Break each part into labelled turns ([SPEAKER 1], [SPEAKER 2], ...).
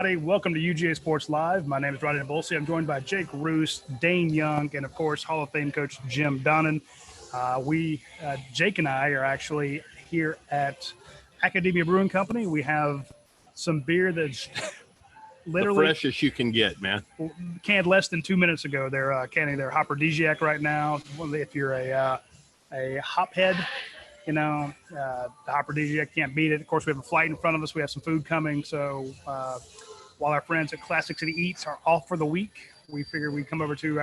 [SPEAKER 1] Welcome to UGA Sports Live. My name is Rodney Bolsey. I'm joined by Jake Roos, Dane Young, and of course Hall of Fame coach Jim Donnan. Jake and I are actually here at Academia Brewing Company. We have some beer that's literally
[SPEAKER 2] the freshest you can get, man.
[SPEAKER 1] Canned less than 2 minutes ago. They're canning their Hopperdigiac right now. If you're a hophead, the Hopperdigiac can't beat it. Of course, we have a flight in front of us. We have some food coming. So while our friends at Classic City Eats are off for the week, we figured we'd come over to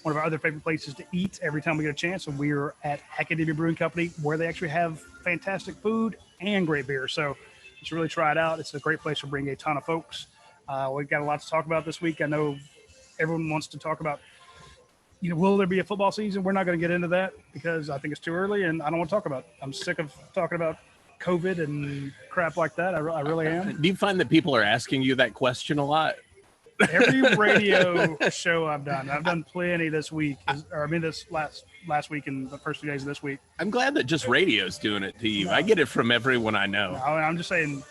[SPEAKER 1] one of our other favorite places to eat every time we get a chance. And we're at Academia Brewing Company, where they actually have fantastic food and great beer. So you should really try it out. It's a great place to bring a ton of folks. We've got a lot to talk about this week. I know everyone wants to talk about, will there be a football season? We're not going to get into that because I think it's too early and I don't want to talk about it. I'm sick of talking about COVID and crap like that. I really am.
[SPEAKER 2] Do you find that people are asking you that question a lot?
[SPEAKER 1] Every radio show I've done plenty this week, this last week and the first 2 days of this week.
[SPEAKER 2] I'm glad that just radio's doing it to you. I get it from everyone I know.
[SPEAKER 1] No, I'm just saying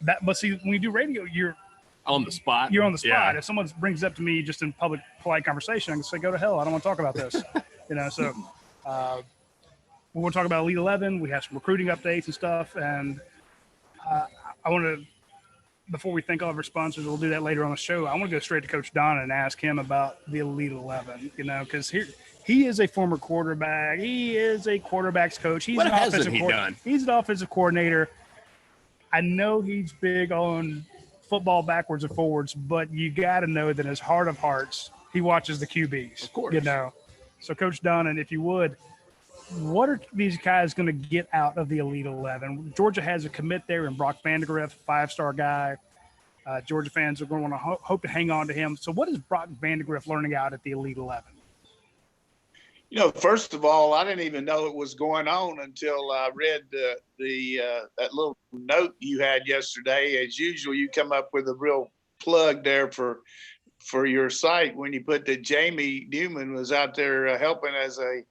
[SPEAKER 1] that, but see, when you do radio, you're
[SPEAKER 2] on the spot.
[SPEAKER 1] You're on the spot.
[SPEAKER 2] Yeah.
[SPEAKER 1] If someone brings it up to me just in public, polite conversation, I can say, go to hell. I don't want to talk about this. So we want to talk about Elite 11. We have some recruiting updates and stuff. And I want to, before we thank all of our sponsors, we'll do that later on the show. I want to go straight to Coach Don and ask him about the Elite 11, because he is a former quarterback. He is a quarterback's coach. He's
[SPEAKER 2] What hasn't he done?
[SPEAKER 1] He's an offensive coordinator. I know he's big on football backwards and forwards, but you got to know that in his heart of hearts, he watches the QBs.
[SPEAKER 2] Of course.
[SPEAKER 1] So Coach Donnan, if you would, what are these guys going to get out of the Elite 11? Georgia has a commit there in Brock Vandegrift, 5-star guy. Georgia fans are going to want to hope to hang on to him. So what is Brock Vandegrift learning out at the Elite 11?
[SPEAKER 3] First of all, I didn't even know it was going on until I read that little note you had yesterday. As usual, you come up with a real plug there for your site when you put that Jamie Newman was out there helping as a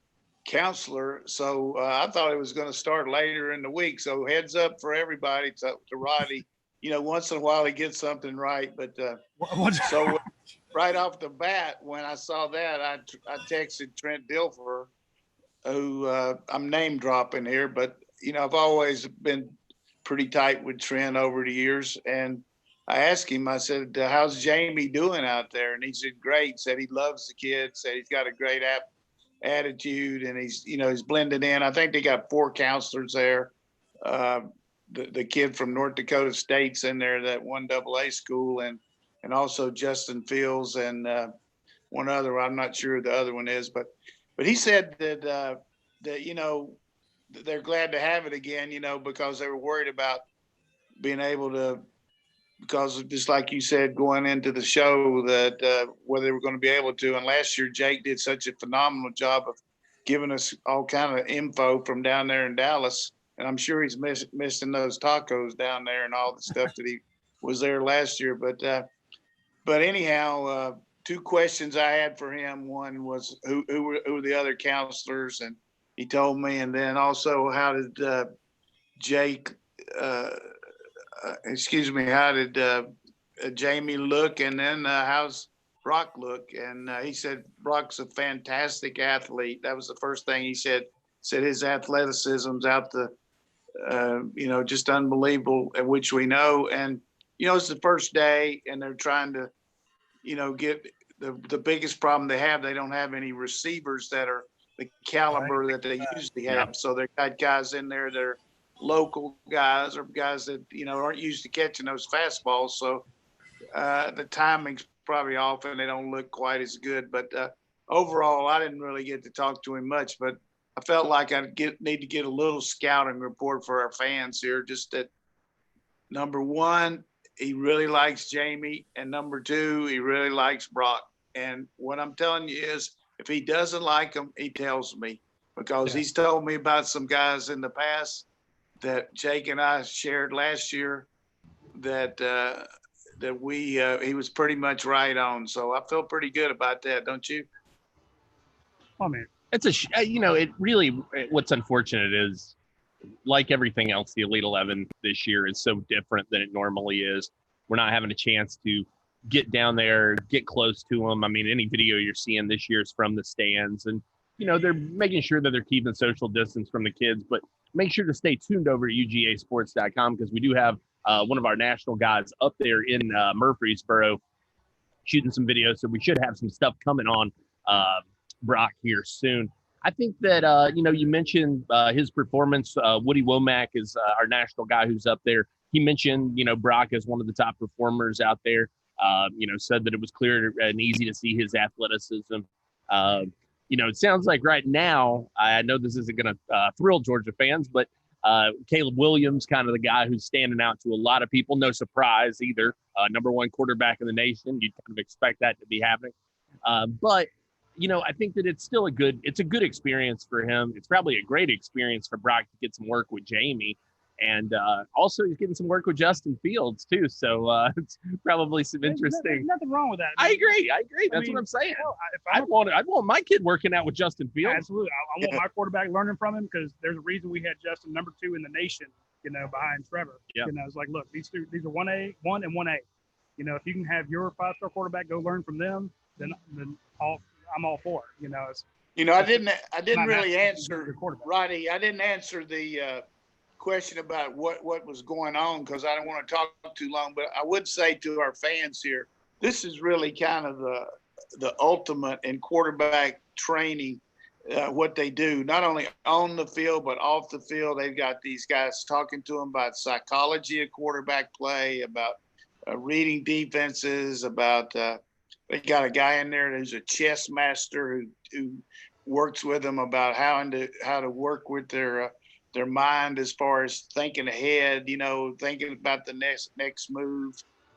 [SPEAKER 3] counselor. So I thought it was going to start later in the week. So heads up for everybody to Roddy. Once in a while he gets something right, but so. Right off the bat, when I saw that, I texted Trent Dilfer, who I'm name dropping here, but I've always been pretty tight with Trent over the years, and I asked him. I said, "How's Jamie doing out there?" And he said, "Great." Said he loves the kid. Said he's got a great attitude, and he's blended in. I think they got 4 counselors there. The kid from North Dakota State's in there, that 1AA school, and also Justin Fields and one other. I'm not sure who the other one is, but he said that they're glad to have it again, because they were worried about being able to, because just like you said, going into the show, that whether they were going to be able to. And last year, Jake did such a phenomenal job of giving us all kind of info from down there in Dallas. And I'm sure he's missing those tacos down there and all the stuff that he was there last year. But anyhow, 2 questions I had for him. One was who were the other counselors, and he told me. And then also, how did how did Jamie look? And then how's Brock look? And he said Brock's a fantastic athlete. That was the first thing he said. Said his athleticism's out just unbelievable, which we know. And it's the first day, and they're trying to get the biggest problem they have. They don't have any receivers that are the caliber that they usually have.
[SPEAKER 2] Yeah.
[SPEAKER 3] So they've got guys in there that are local guys, or guys that, aren't used to catching those fastballs. So the timing's probably off and they don't look quite as good. But overall, I didn't really get to talk to him much, but I felt like I need to get a little scouting report for our fans here. Just that, number one, he really likes Jamie, and number 2, he really likes Brock. And what I'm telling you is, if he doesn't like him, he tells me, because he's told me about some guys in the past that Jake and I shared last year that he was pretty much right on. So I feel pretty good about that, don't you?
[SPEAKER 1] Oh man,
[SPEAKER 2] It's it really, what's unfortunate is, like everything else, the Elite 11 this year is so different than it normally is. we're not having a chance to get down there, get close to them. I mean, any video you're seeing this year is from the stands, and they're making sure that they're keeping social distance from the kids. But make sure to stay tuned over at UGAsports.com, because we do have one of our national guys up there in Murfreesboro shooting some videos. So we should have some stuff coming on Brock here soon. I think that, you mentioned his performance. Woody Womack is our national guy who's up there. He mentioned, Brock is one of the top performers out there. Said that it was clear and easy to see his athleticism. It sounds like right now, I know this isn't going to thrill Georgia fans, but Kaleb Williams, kind of the guy who's standing out to a lot of people. No surprise either. Number one quarterback in the nation. You'd kind of expect that to be happening. But I think that it's still a good experience for him. It's probably a great experience for Brock to get some work with Jamie. And also he's getting some work with Justin Fields too. So it's probably some interesting.
[SPEAKER 1] There's nothing wrong with that.
[SPEAKER 2] I agree. That's what I'm saying. I want my kid working out with Justin Fields.
[SPEAKER 1] Absolutely. I want my quarterback learning from him, because there's a reason we had Justin number 2 in the nation, behind Trevor.
[SPEAKER 2] Yeah.
[SPEAKER 1] It's like, look, these are 1A, 1 and 1A. If you can have your 5-star quarterback go learn from them, then I'm all for it.
[SPEAKER 3] I didn't really answer, Roddy. I didn't answer the question about what was going on, because I don't want to talk too long. But I would say to our fans here, this is really kind of the ultimate in quarterback training. What they do, not only on the field but off the field. They've got these guys talking to them about psychology of quarterback play, about reading defenses, about they got a guy in there who's a chess master who works with them about how to work with their mind as far as thinking ahead, thinking about the next move,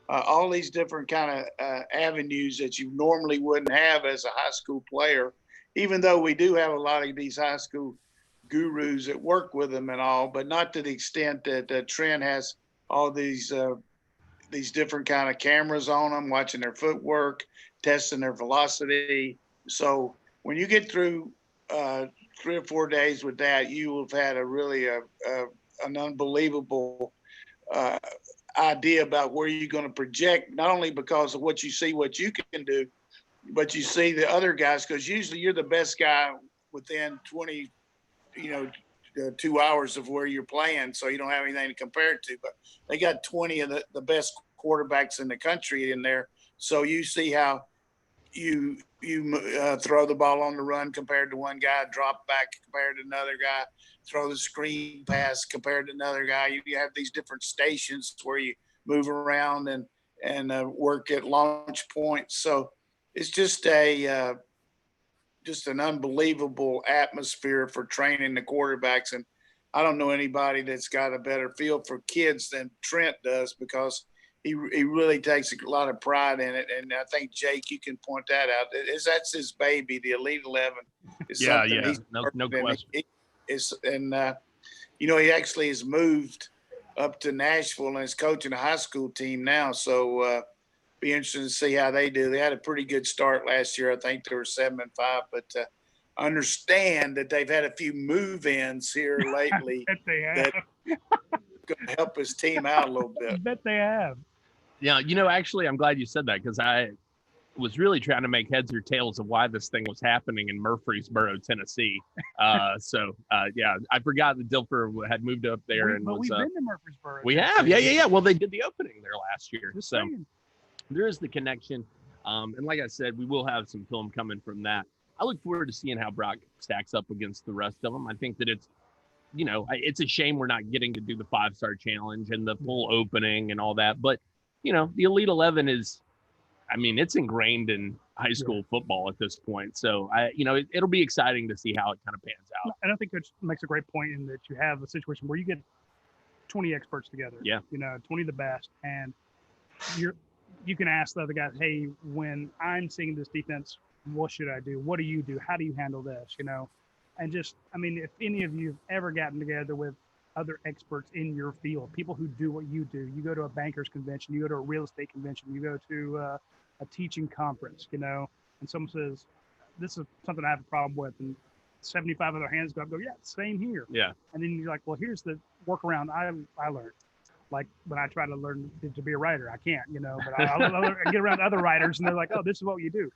[SPEAKER 3] all these different kind of avenues that you normally wouldn't have as a high school player, even though we do have a lot of these high school gurus that work with them and all, but not to the extent that Trent has all these different kind of cameras on them, watching their footwork, testing their velocity. So when you get through 3 or 4 days with that, you will have had an unbelievable idea about where you're going to project, not only because of what you see, what you can do, but you see the other guys, because usually you're the best guy within 20, 2 hours of where you're playing, so you don't have anything to compare it to. But they got 20 of the best quarterbacks in the country in there, so you see how you throw the ball on the run compared to one guy, drop back compared to another guy, throw the screen pass compared to another guy. You have these different stations where you move around and work at launch points. So it's just an unbelievable atmosphere for training the quarterbacks. And I don't know anybody that's got a better feel for kids than Trent does, because he really takes a lot of pride in it. And I think, Jake, you can point that out. That's his baby, the Elite 11.
[SPEAKER 2] Yeah. No question.
[SPEAKER 3] He actually has moved up to Nashville and is coaching a high school team now. So be interesting to see how they do. They had a pretty good start last year. I think they were 7-5, but understand that they've had a few move-ins here lately that going to help his team out a little bit.
[SPEAKER 1] I bet they have.
[SPEAKER 2] Yeah, actually, I'm glad you said that, because I was really trying to make heads or tails of why this thing was happening in Murfreesboro, Tennessee. I forgot that Dilfer had moved up there
[SPEAKER 1] But we've been to Murfreesboro.
[SPEAKER 2] We have, yeah. Well, they did the opening there last year, so there is the connection. And like I said, we will have some film coming from that. I look forward to seeing how Brock stacks up against the rest of them. I think that it's a shame we're not getting to do the 5-star challenge and the full opening and all that. But, the Elite 11 is, it's ingrained in high school football at this point. So, it'll be exciting to see how it kind of pans out.
[SPEAKER 1] And I think Coach makes a great point in that you have a situation where you get 20 experts together.
[SPEAKER 2] Yeah.
[SPEAKER 1] 20 of the best. And you can ask the other guys, hey, when I'm seeing this defense, what should I do? What do you do? How do you handle this? And just, if any of you have ever gotten together with other experts in your field, people who do what you do, you go to a bankers convention, you go to a real estate convention, you go to a teaching conference, and someone says, this is something I have a problem with, and 75 other hands go up, yeah, same here.
[SPEAKER 2] Yeah.
[SPEAKER 1] And then you're like, well, here's the workaround I learned. like when I try to learn to be a writer, I can't, but I get around other writers and they're like, oh, this is what you do.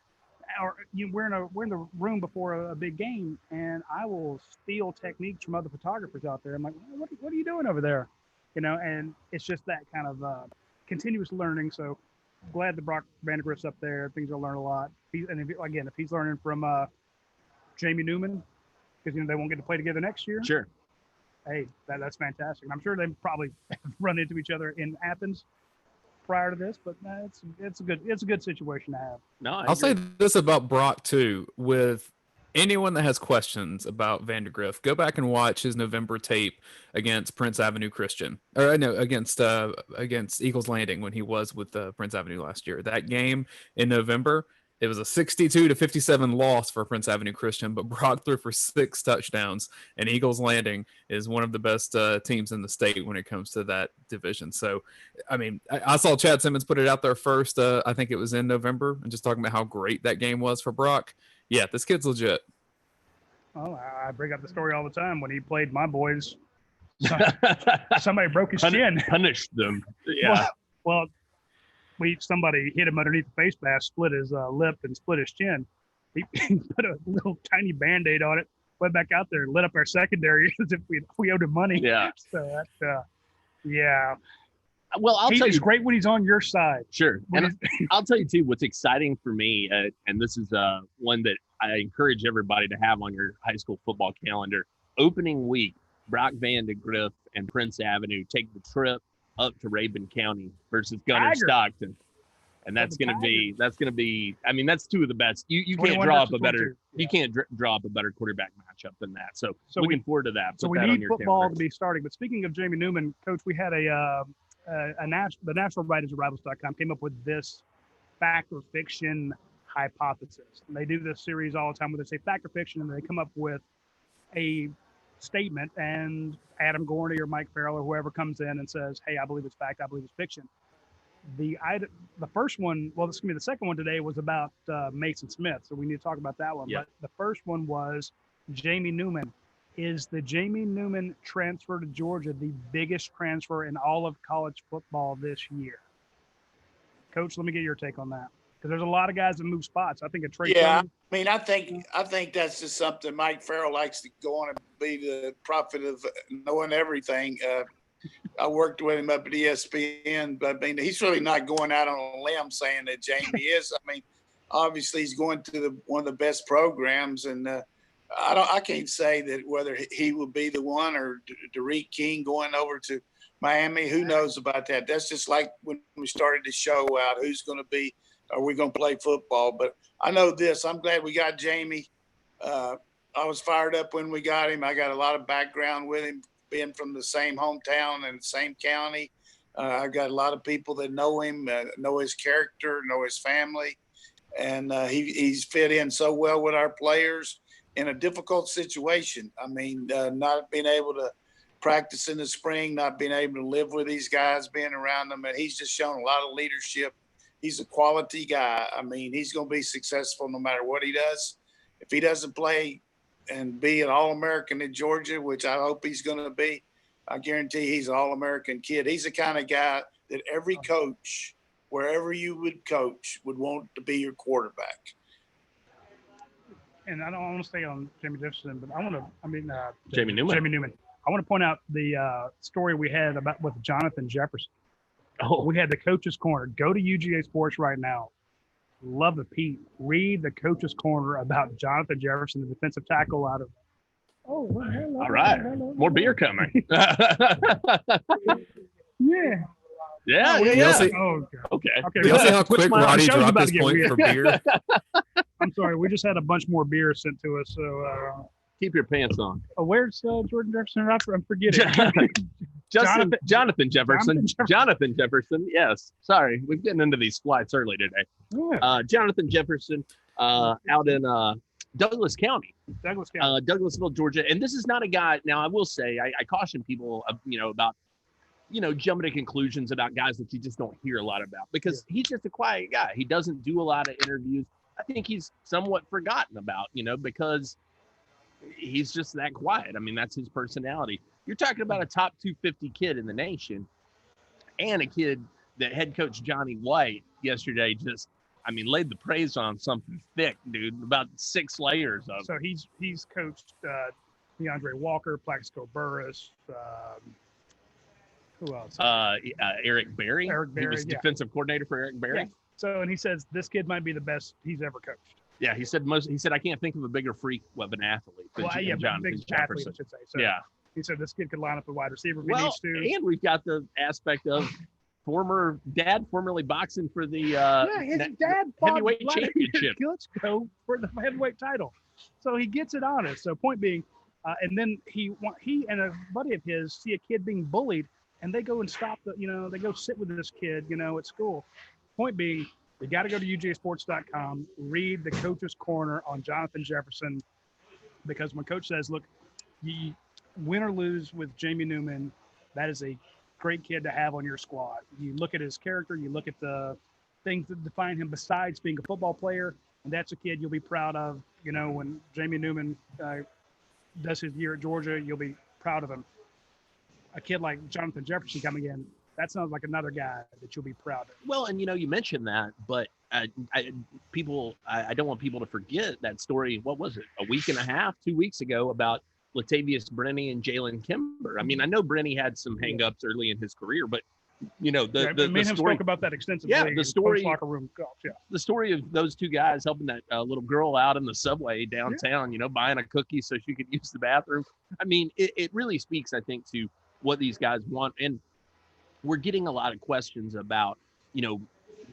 [SPEAKER 1] Or we're in the room before a big game, and I will steal techniques from other photographers out there. I'm like, what are you doing over there? And it's just that kind of continuous learning. So glad that Brock Vandegrift's up there. Things will learn a lot. If he's learning from Jamie Newman, because they won't get to play together next year.
[SPEAKER 2] Sure.
[SPEAKER 1] Hey, that's fantastic. And I'm sure they probably run into each other in Athens prior to this, but it's a good situation to have.
[SPEAKER 2] No,
[SPEAKER 4] I'll say this about Brock too. With anyone that has questions about Vandegrift, go back and watch his November tape against Prince Avenue Christian, or no, against Eagles Landing when he was with Prince Avenue last year. That game in November, it was a 62-57 loss for Prince Avenue Christian, but Brock threw for 6 touchdowns, and Eagles Landing is one of the best teams in the state when it comes to that division. So, I mean, I saw Chad Simmons put it out there first. I think it was in November, and just talking about how great that game was for Brock. Yeah, this kid's legit.
[SPEAKER 1] Oh, I bring up the story all the time. When he played my boys, somebody broke his chin.
[SPEAKER 2] Punished them. Yeah.
[SPEAKER 1] Well, somebody hit him underneath the face mask, split his lip and split his chin. He put a little tiny Band-Aid on it, went back out there and lit up our secondary as if we owed him money.
[SPEAKER 2] Yeah.
[SPEAKER 1] So that, yeah.
[SPEAKER 2] Well, I'll tell you,
[SPEAKER 1] he's great when he's on your side.
[SPEAKER 2] Sure. And I'll tell you too, what's exciting for me, and this is one that I encourage everybody to have on your high school football calendar. Opening week, Brock Vandegrift and Prince Avenue take the trip up to Rabun County versus Gunner Stockton. And that's going to be, I mean, that's two of the best. You can't draw up a better, you can't draw up a better quarterback matchup than that. So looking forward to that.
[SPEAKER 1] So we need football to be starting. But speaking of Jamie Newman, Coach, we had the National Writers of Rivals.com came up with this fact or fiction hypothesis. And they do this series all the time where they say fact or fiction, and they come up with a statement, and Adam Gorney or Mike Farrell or whoever comes in and says, hey, I believe it's fact, I believe it's fiction. The first one, the second one today was about Mason Smith, so we need to talk about that one.
[SPEAKER 2] Yep.
[SPEAKER 1] But the first one was Jamie Newman. Is the Jamie Newman transfer to Georgia the biggest transfer in all of college football this year? Coach, let me get your take on that, because there's a lot of guys that move spots. I think a Trey.
[SPEAKER 3] Yeah, I mean, I think that's just something Mike Farrell likes to go on and be the prophet of knowing everything. I worked with him up at ESPN, but I mean, he's really not going out on a limb saying that Jamie is. I mean, obviously he's going to one of the best programs, and I can't say that whether he will be the one or Derek King going over to Miami. Who knows about that? That's just like when we started the show out, who's going to be, are we going to play football? But I know this, I'm glad we got Jamie. I was fired up when we got him. I got a lot of background with him, being from the same hometown and the same county. I've got a lot of people that know him, know his character, know his family. And he's fit in so well with our players in a difficult situation. I mean, not being able to practice in the spring, not being able to live with these guys, being around them. And he's just shown a lot of leadership. He's a quality guy. I mean, he's going to be successful no matter what he does. If he doesn't play and be an All-American in Georgia, which I hope he's going to be, I guarantee he's an All-American kid. He's the kind of guy that every coach, wherever you would coach, would want to be your quarterback.
[SPEAKER 1] And I don't want to stay on Jamie Jefferson, but
[SPEAKER 2] Jamie Newman.
[SPEAKER 1] Jamie Newman. I want to point out the story we had with Jonathan Jefferson.
[SPEAKER 2] Oh,
[SPEAKER 1] we had the Coach's Corner. Go to UGA Sports right now. Love the Pete. Read the Coach's Corner about Jonathan Jefferson, the defensive tackle out of. Oh, well, hello,
[SPEAKER 2] all right.
[SPEAKER 1] hello.
[SPEAKER 2] More beer coming.
[SPEAKER 1] Yeah.
[SPEAKER 2] Yeah.
[SPEAKER 1] Oh,
[SPEAKER 2] Okay.
[SPEAKER 4] You all see how quick Roddy
[SPEAKER 1] show's
[SPEAKER 4] dropped
[SPEAKER 1] about
[SPEAKER 4] his
[SPEAKER 1] to get
[SPEAKER 4] point
[SPEAKER 1] weird.
[SPEAKER 4] for beer?
[SPEAKER 1] I'm sorry. We just had a bunch more beer sent to us. So
[SPEAKER 2] Keep your pants on.
[SPEAKER 1] where's Jordan Jefferson? I'm forgetting.
[SPEAKER 2] Jonathan Jefferson. Jonathan Jefferson. Yes. Sorry. We're getting into these flights early today.
[SPEAKER 1] Yeah.
[SPEAKER 2] Jonathan Jefferson out in Douglas County. Douglasville, Georgia. And this is not a guy. Now, I will say, I caution people, about, jumping to conclusions about guys that you just don't hear a lot about, because he's just a quiet guy. He doesn't do a lot of interviews. I think he's somewhat forgotten about, because he's just that quiet. I mean, that's his personality. You're talking about a top 250 kid in the nation. and a kid that head coach Johnny White yesterday just, laid the praise on something thick, dude, about 6 layers of.
[SPEAKER 1] So he's coached DeAndre Walker, Plaxico Burress. Who else?
[SPEAKER 2] Eric Berry.
[SPEAKER 1] Eric Berry,
[SPEAKER 2] He was
[SPEAKER 1] yeah.
[SPEAKER 2] defensive coordinator for Eric Berry.
[SPEAKER 1] Yeah. So, and he says this kid might be the best he's ever coached.
[SPEAKER 2] Yeah, he said I can't think of a bigger freak of an athlete than Jonathan
[SPEAKER 1] big
[SPEAKER 2] Jefferson.
[SPEAKER 1] athlete, I should say. So
[SPEAKER 2] yeah.
[SPEAKER 1] He said this kid could line up a wide receiver if he needs to.
[SPEAKER 2] And we've got the aspect of formerly boxing for the
[SPEAKER 1] his dad
[SPEAKER 2] heavyweight championship.
[SPEAKER 1] Let's go for the heavyweight title. So he gets it on us. So point being, and then he and a buddy of his see a kid being bullied, and they go and stop they go sit with this kid, at school. Point being, you got to go to UGAsports.com, read the coach's corner on Jonathan Jefferson, because when coach says, look, you win or lose with Jamie Newman, that is a great kid to have on your squad. You look at his character, you look at the things that define him besides being a football player, and that's a kid you'll be proud of. When Jamie Newman does his year at Georgia, you'll be proud of him. A kid like Jonathan Jefferson coming in, that sounds like another guy that you'll be proud of.
[SPEAKER 2] Well, and you mentioned that, but I don't want people to forget that story. What was it? A week and a half, 2 weeks ago, about Latavius Brenny and Jalen Kimber. I know Brenny had some hangups early in his career, but the
[SPEAKER 1] him
[SPEAKER 2] story
[SPEAKER 1] spoke about that extensively.
[SPEAKER 2] Yeah, the story
[SPEAKER 1] locker room golf. Yeah,
[SPEAKER 2] the story of those two guys helping that little girl out in the subway downtown. Buying a cookie so she could use the bathroom. It really speaks, I think, to what these guys want. And we're getting a lot of questions about,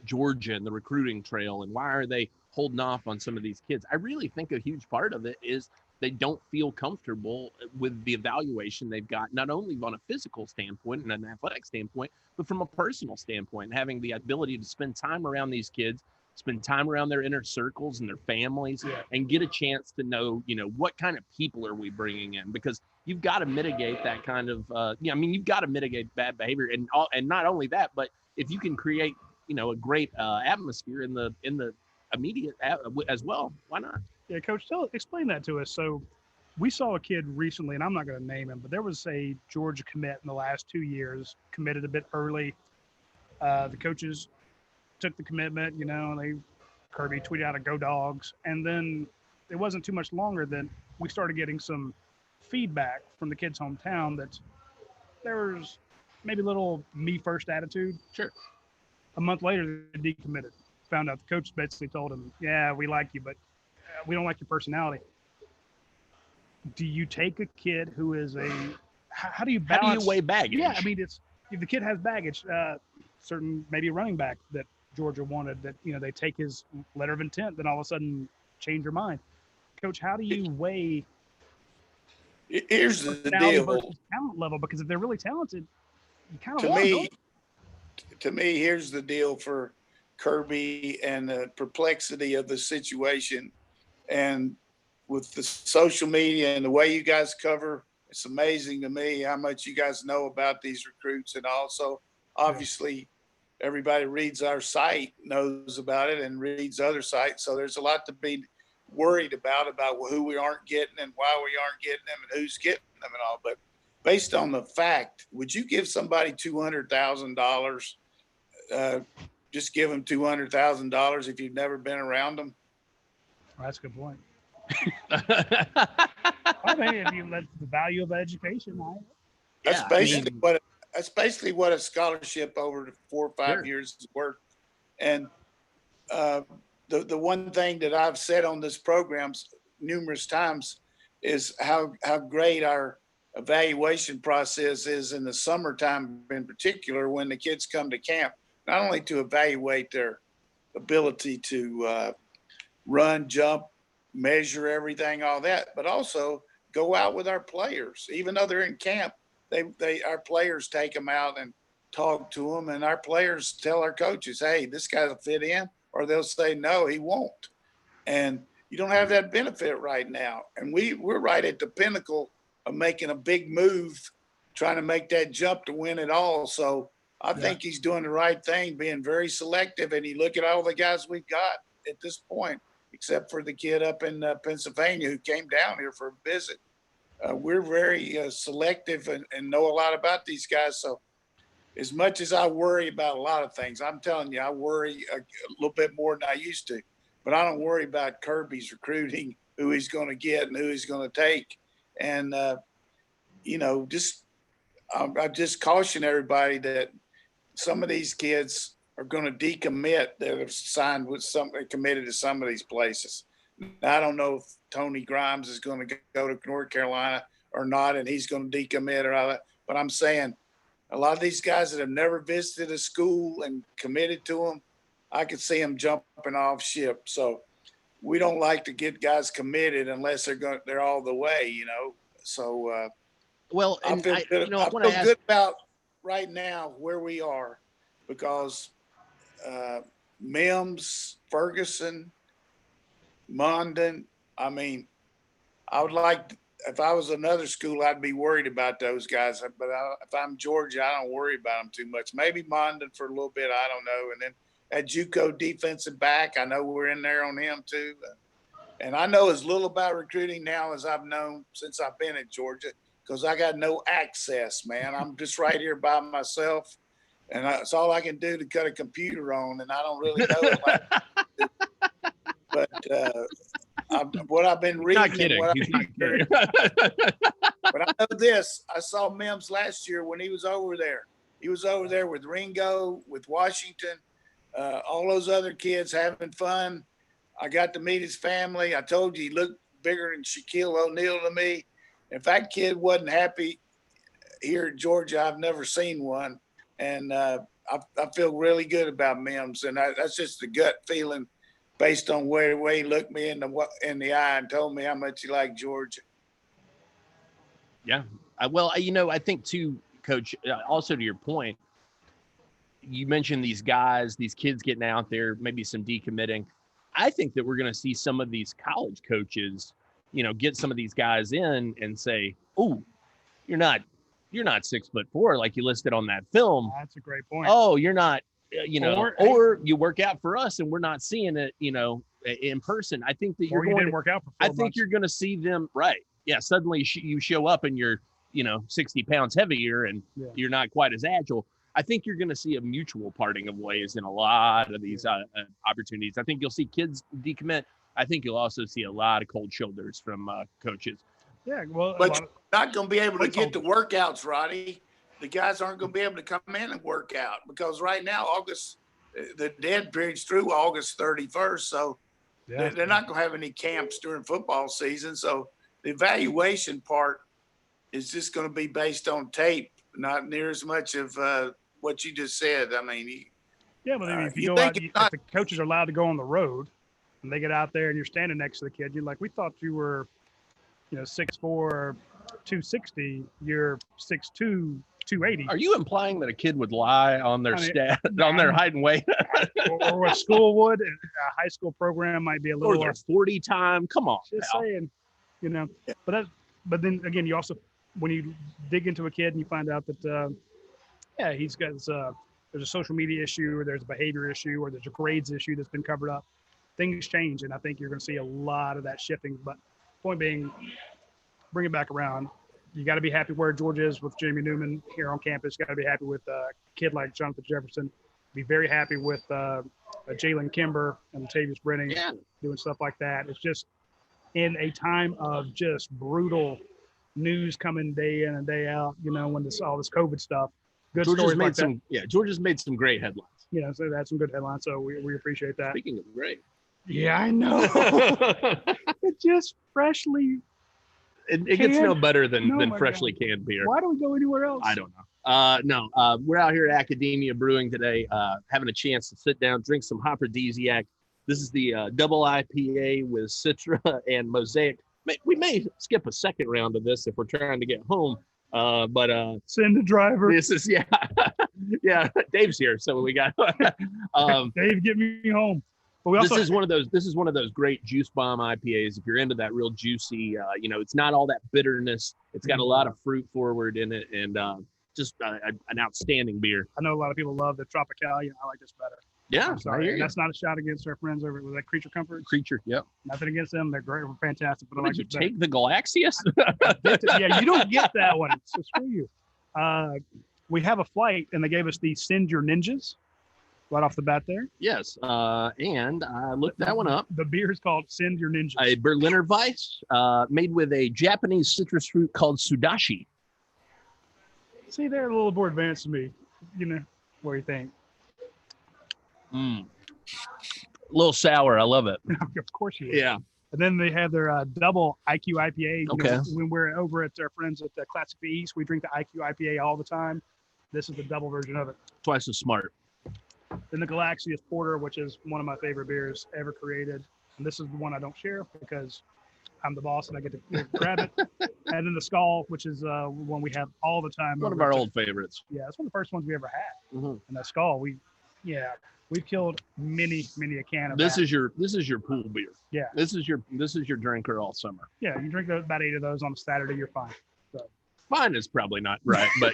[SPEAKER 2] Georgia and the recruiting trail and why are they holding off on some of these kids. I really think a huge part of it is they don't feel comfortable with the evaluation they've got, not only on a physical standpoint and an athletic standpoint, but from a personal standpoint, and having the ability to spend time around these kids, spend time around their inner circles and their families, and get a chance to know, what kind of people are we bringing in? Because you've got to mitigate that kind of, you've got to mitigate bad behavior, and not only that, but if you can create, a great atmosphere in the immediate as well, why not?
[SPEAKER 1] Yeah, Coach, explain that to us. So we saw a kid recently, and I'm not going to name him, but there was a Georgia commit in the last 2 years, committed a bit early. The coaches took the commitment, Kirby tweeted out a "Go Dogs," and then it wasn't too much longer that we started getting some feedback from the kid's hometown that there was maybe a little me first attitude.
[SPEAKER 2] Sure.
[SPEAKER 1] A month later, they decommitted. Found out the coach basically told him, "Yeah, we like you, but we don't like your personality." Do you take a kid who is how do you balance?
[SPEAKER 2] How do you weigh baggage?
[SPEAKER 1] Yeah, it's if the kid has baggage, certain maybe a running back that Georgia wanted that, they take his letter of intent, then all of a sudden change your mind. Coach, how do you weigh?
[SPEAKER 3] Here's the deal.
[SPEAKER 1] Versus talent level, because if they're really talented, you kind of
[SPEAKER 3] to me, here's the deal for Kirby and the perplexity of the situation. And with the social media and the way you guys cover, it's amazing to me how much you guys know about these recruits. And also, obviously, everybody reads our site, knows about it, and reads other sites. So there's a lot to be worried about who we aren't getting and why we aren't getting them and who's getting them and all. But based on the fact, would you give somebody $200,000? Just give them $200,000 if you've never been around them?
[SPEAKER 1] Well, that's a good point. If that's the value of education, right?
[SPEAKER 3] That's basically what a scholarship over 4 or 5 years is worth. And the one thing that I've said on this program numerous times is how great our evaluation process is in the summertime, in particular, when the kids come to camp, not only to evaluate their ability to run, jump, measure everything, all that, but also go out with our players. Even though they're in camp, our players take them out and talk to them, and our players tell our coaches, "Hey, this guy'll fit in," or they'll say, "No, he won't." And you don't have that benefit right now. And we're right at the pinnacle of making a big move, trying to make that jump to win it all. So I think he's doing the right thing, being very selective. And you look at all the guys we've got at this point, except for the kid up in Pennsylvania who came down here for a visit. We're very selective and know a lot about these guys. So as much as I worry about a lot of things, I'm telling you, I worry a little bit more than I used to. But I don't worry about Kirby's recruiting, who he's going to get and who he's going to take. And, you know, I just caution everybody that some of these kids are going to decommit that have signed with committed to some of these places. Now, I don't know if Tony Grimes is going to go to North Carolina or not, and he's going to decommit or all that. But I'm saying a lot of these guys that have never visited a school and committed to them, I could see them jumping off ship. So we don't like to get guys committed unless they're all the way, you know. So
[SPEAKER 2] well,
[SPEAKER 3] I feel good, I feel good about right now where we are, because Mims, Ferguson, Mondon, I mean, I would like, if I was another school, I'd be worried about those guys. But if I'm Georgia, I don't worry about them too much. Maybe Mondon for a little bit, I don't know. And then that JUCO defensive back, I know we're in there on him too. And I know as little about recruiting now as I've known since I've been in Georgia, because I got no access, man. I'm just right here by myself, and that's all I can do to cut a computer on, and I don't really know it. But what I've been reading.
[SPEAKER 2] Not kidding. He's not kidding.
[SPEAKER 3] But I know this. I saw Mims last year when he was over there. He was over there with Ringo, with Washington, all those other kids having fun. I got to meet his family. I told you he looked bigger than Shaquille O'Neal to me. If that kid wasn't happy here in Georgia, I've never seen one. And I feel really good about Mims. And that's just a gut feeling based on the way he looked me in the eye and told me how much he liked Georgia.
[SPEAKER 2] Yeah. Well, you know, I think too, Coach, also to your point, you mentioned these guys, these kids getting out there, maybe some decommitting. I think that we're going to see some of these college coaches, you know, get some of these guys in and say, "Oh, you're not 6'4" like you listed on that film."
[SPEAKER 1] That's a great point.
[SPEAKER 2] Oh, you're not, you know, or you work out for us and we're not seeing it, you know, in person. I think that you're going to
[SPEAKER 1] work out for 4
[SPEAKER 2] I
[SPEAKER 1] months.
[SPEAKER 2] think you're going to see them, right? Yeah, suddenly you show up and you're, you know, 60 pounds heavier and you're not quite as agile. I think you're going to see a mutual parting of ways in a lot of these opportunities. I think you'll see kids decommit. I think you'll also see a lot of cold shoulders from coaches.
[SPEAKER 1] Yeah, well,
[SPEAKER 3] but you're not going to be able to get the workouts, Roddy. The guys aren't going to be able to come in and work out because right now, the dead period's through August 31st. So they're not going to have any camps during football season. So the evaluation part is just going to be based on tape, not near as much of what you just said. I mean,
[SPEAKER 1] if you go out, if the coaches are allowed to go on the road and they get out there and you're standing next to the kid, you're like, we thought you were, you know, 6'4", 260, you're 6'2", 280.
[SPEAKER 2] Are you implying that a kid would lie on their on their height and weight?
[SPEAKER 1] or a school would? A high school program might be a little.
[SPEAKER 2] Or their 40 time. Come on.
[SPEAKER 1] Just saying, you know. But then again, you also, when you dig into a kid and you find out that, he's got there's a social media issue, or there's a behavior issue, or there's a grades issue that's been covered up. Things change, and I think you're going to see a lot of that shifting. But point being, bring it back around. You got to be happy where Georgia is with Jamie Newman here on campus. You got to be happy with a kid like Jonathan Jefferson. Be very happy with Jalen Kimber and Latavius Brenning doing stuff like that. It's just in a time of just brutal news coming day in and day out, you know, when all this COVID stuff. Good stories like that.
[SPEAKER 2] Georgia's made some great headlines.
[SPEAKER 1] You know, so they had some good headlines. So we appreciate that.
[SPEAKER 2] Speaking of great.
[SPEAKER 1] Yeah, I know. It just freshly.
[SPEAKER 2] It gets no better than freshly canned beer.
[SPEAKER 1] Why don't we go anywhere else?
[SPEAKER 2] I don't know. We're out here at Academia Brewing today, having a chance to sit down, drink some Hopperdesiac. This is the double IPA with Citra and Mosaic. We may skip a second round of this if we're trying to get home. But
[SPEAKER 1] send the driver.
[SPEAKER 2] This is yeah. Dave's here, so we got
[SPEAKER 1] Dave, get me home. But
[SPEAKER 2] this is one of those great juice bomb IPAs. If you're into that real juicy, you know, it's not all that bitterness. It's got a lot of fruit forward in it, and just an outstanding beer.
[SPEAKER 1] I know a lot of people love the Tropicale. I like this better.
[SPEAKER 2] Yeah,
[SPEAKER 1] that's not a shot against our friends over with that Creature Comforts.
[SPEAKER 2] Yep.
[SPEAKER 1] Nothing against them. They're great. We're fantastic. But
[SPEAKER 2] I like you take the Axius.
[SPEAKER 1] Yeah, you don't get that one. So screw you. we have a flight, and they gave us the Send Your Ninjas right off the bat there.
[SPEAKER 2] Yes, and I looked that one up.
[SPEAKER 1] The beer is called Send Your Ninjas.
[SPEAKER 2] A Berliner Weiss made with a Japanese citrus fruit called sudashi.
[SPEAKER 1] See, they're a little more advanced than me. You know, what do you think?
[SPEAKER 2] A little sour. I love it.
[SPEAKER 1] Of course you do.
[SPEAKER 2] Yeah.
[SPEAKER 1] And then they have their double IQ IPA.
[SPEAKER 2] Okay.
[SPEAKER 1] You know, when we're over at our friends at the Classic East, we drink the IQ IPA all the time. This is the double version of it.
[SPEAKER 2] Twice as smart.
[SPEAKER 1] Then the Axius Porter, which is one of my favorite beers ever created. And this is the one I don't share because I'm the boss and I get to grab it. And then the Skull, which is one we have all the time.
[SPEAKER 2] One of our old favorites.
[SPEAKER 1] Yeah, it's one of the first ones we ever had.
[SPEAKER 2] Mhm.
[SPEAKER 1] And that Skull, we've killed many a can of
[SPEAKER 2] This
[SPEAKER 1] that.
[SPEAKER 2] is your pool beer.
[SPEAKER 1] Yeah.
[SPEAKER 2] This is your drinker all summer.
[SPEAKER 1] Yeah, you drink about 8 of those on a Saturday, you're fine.
[SPEAKER 2] Fine is probably not right, but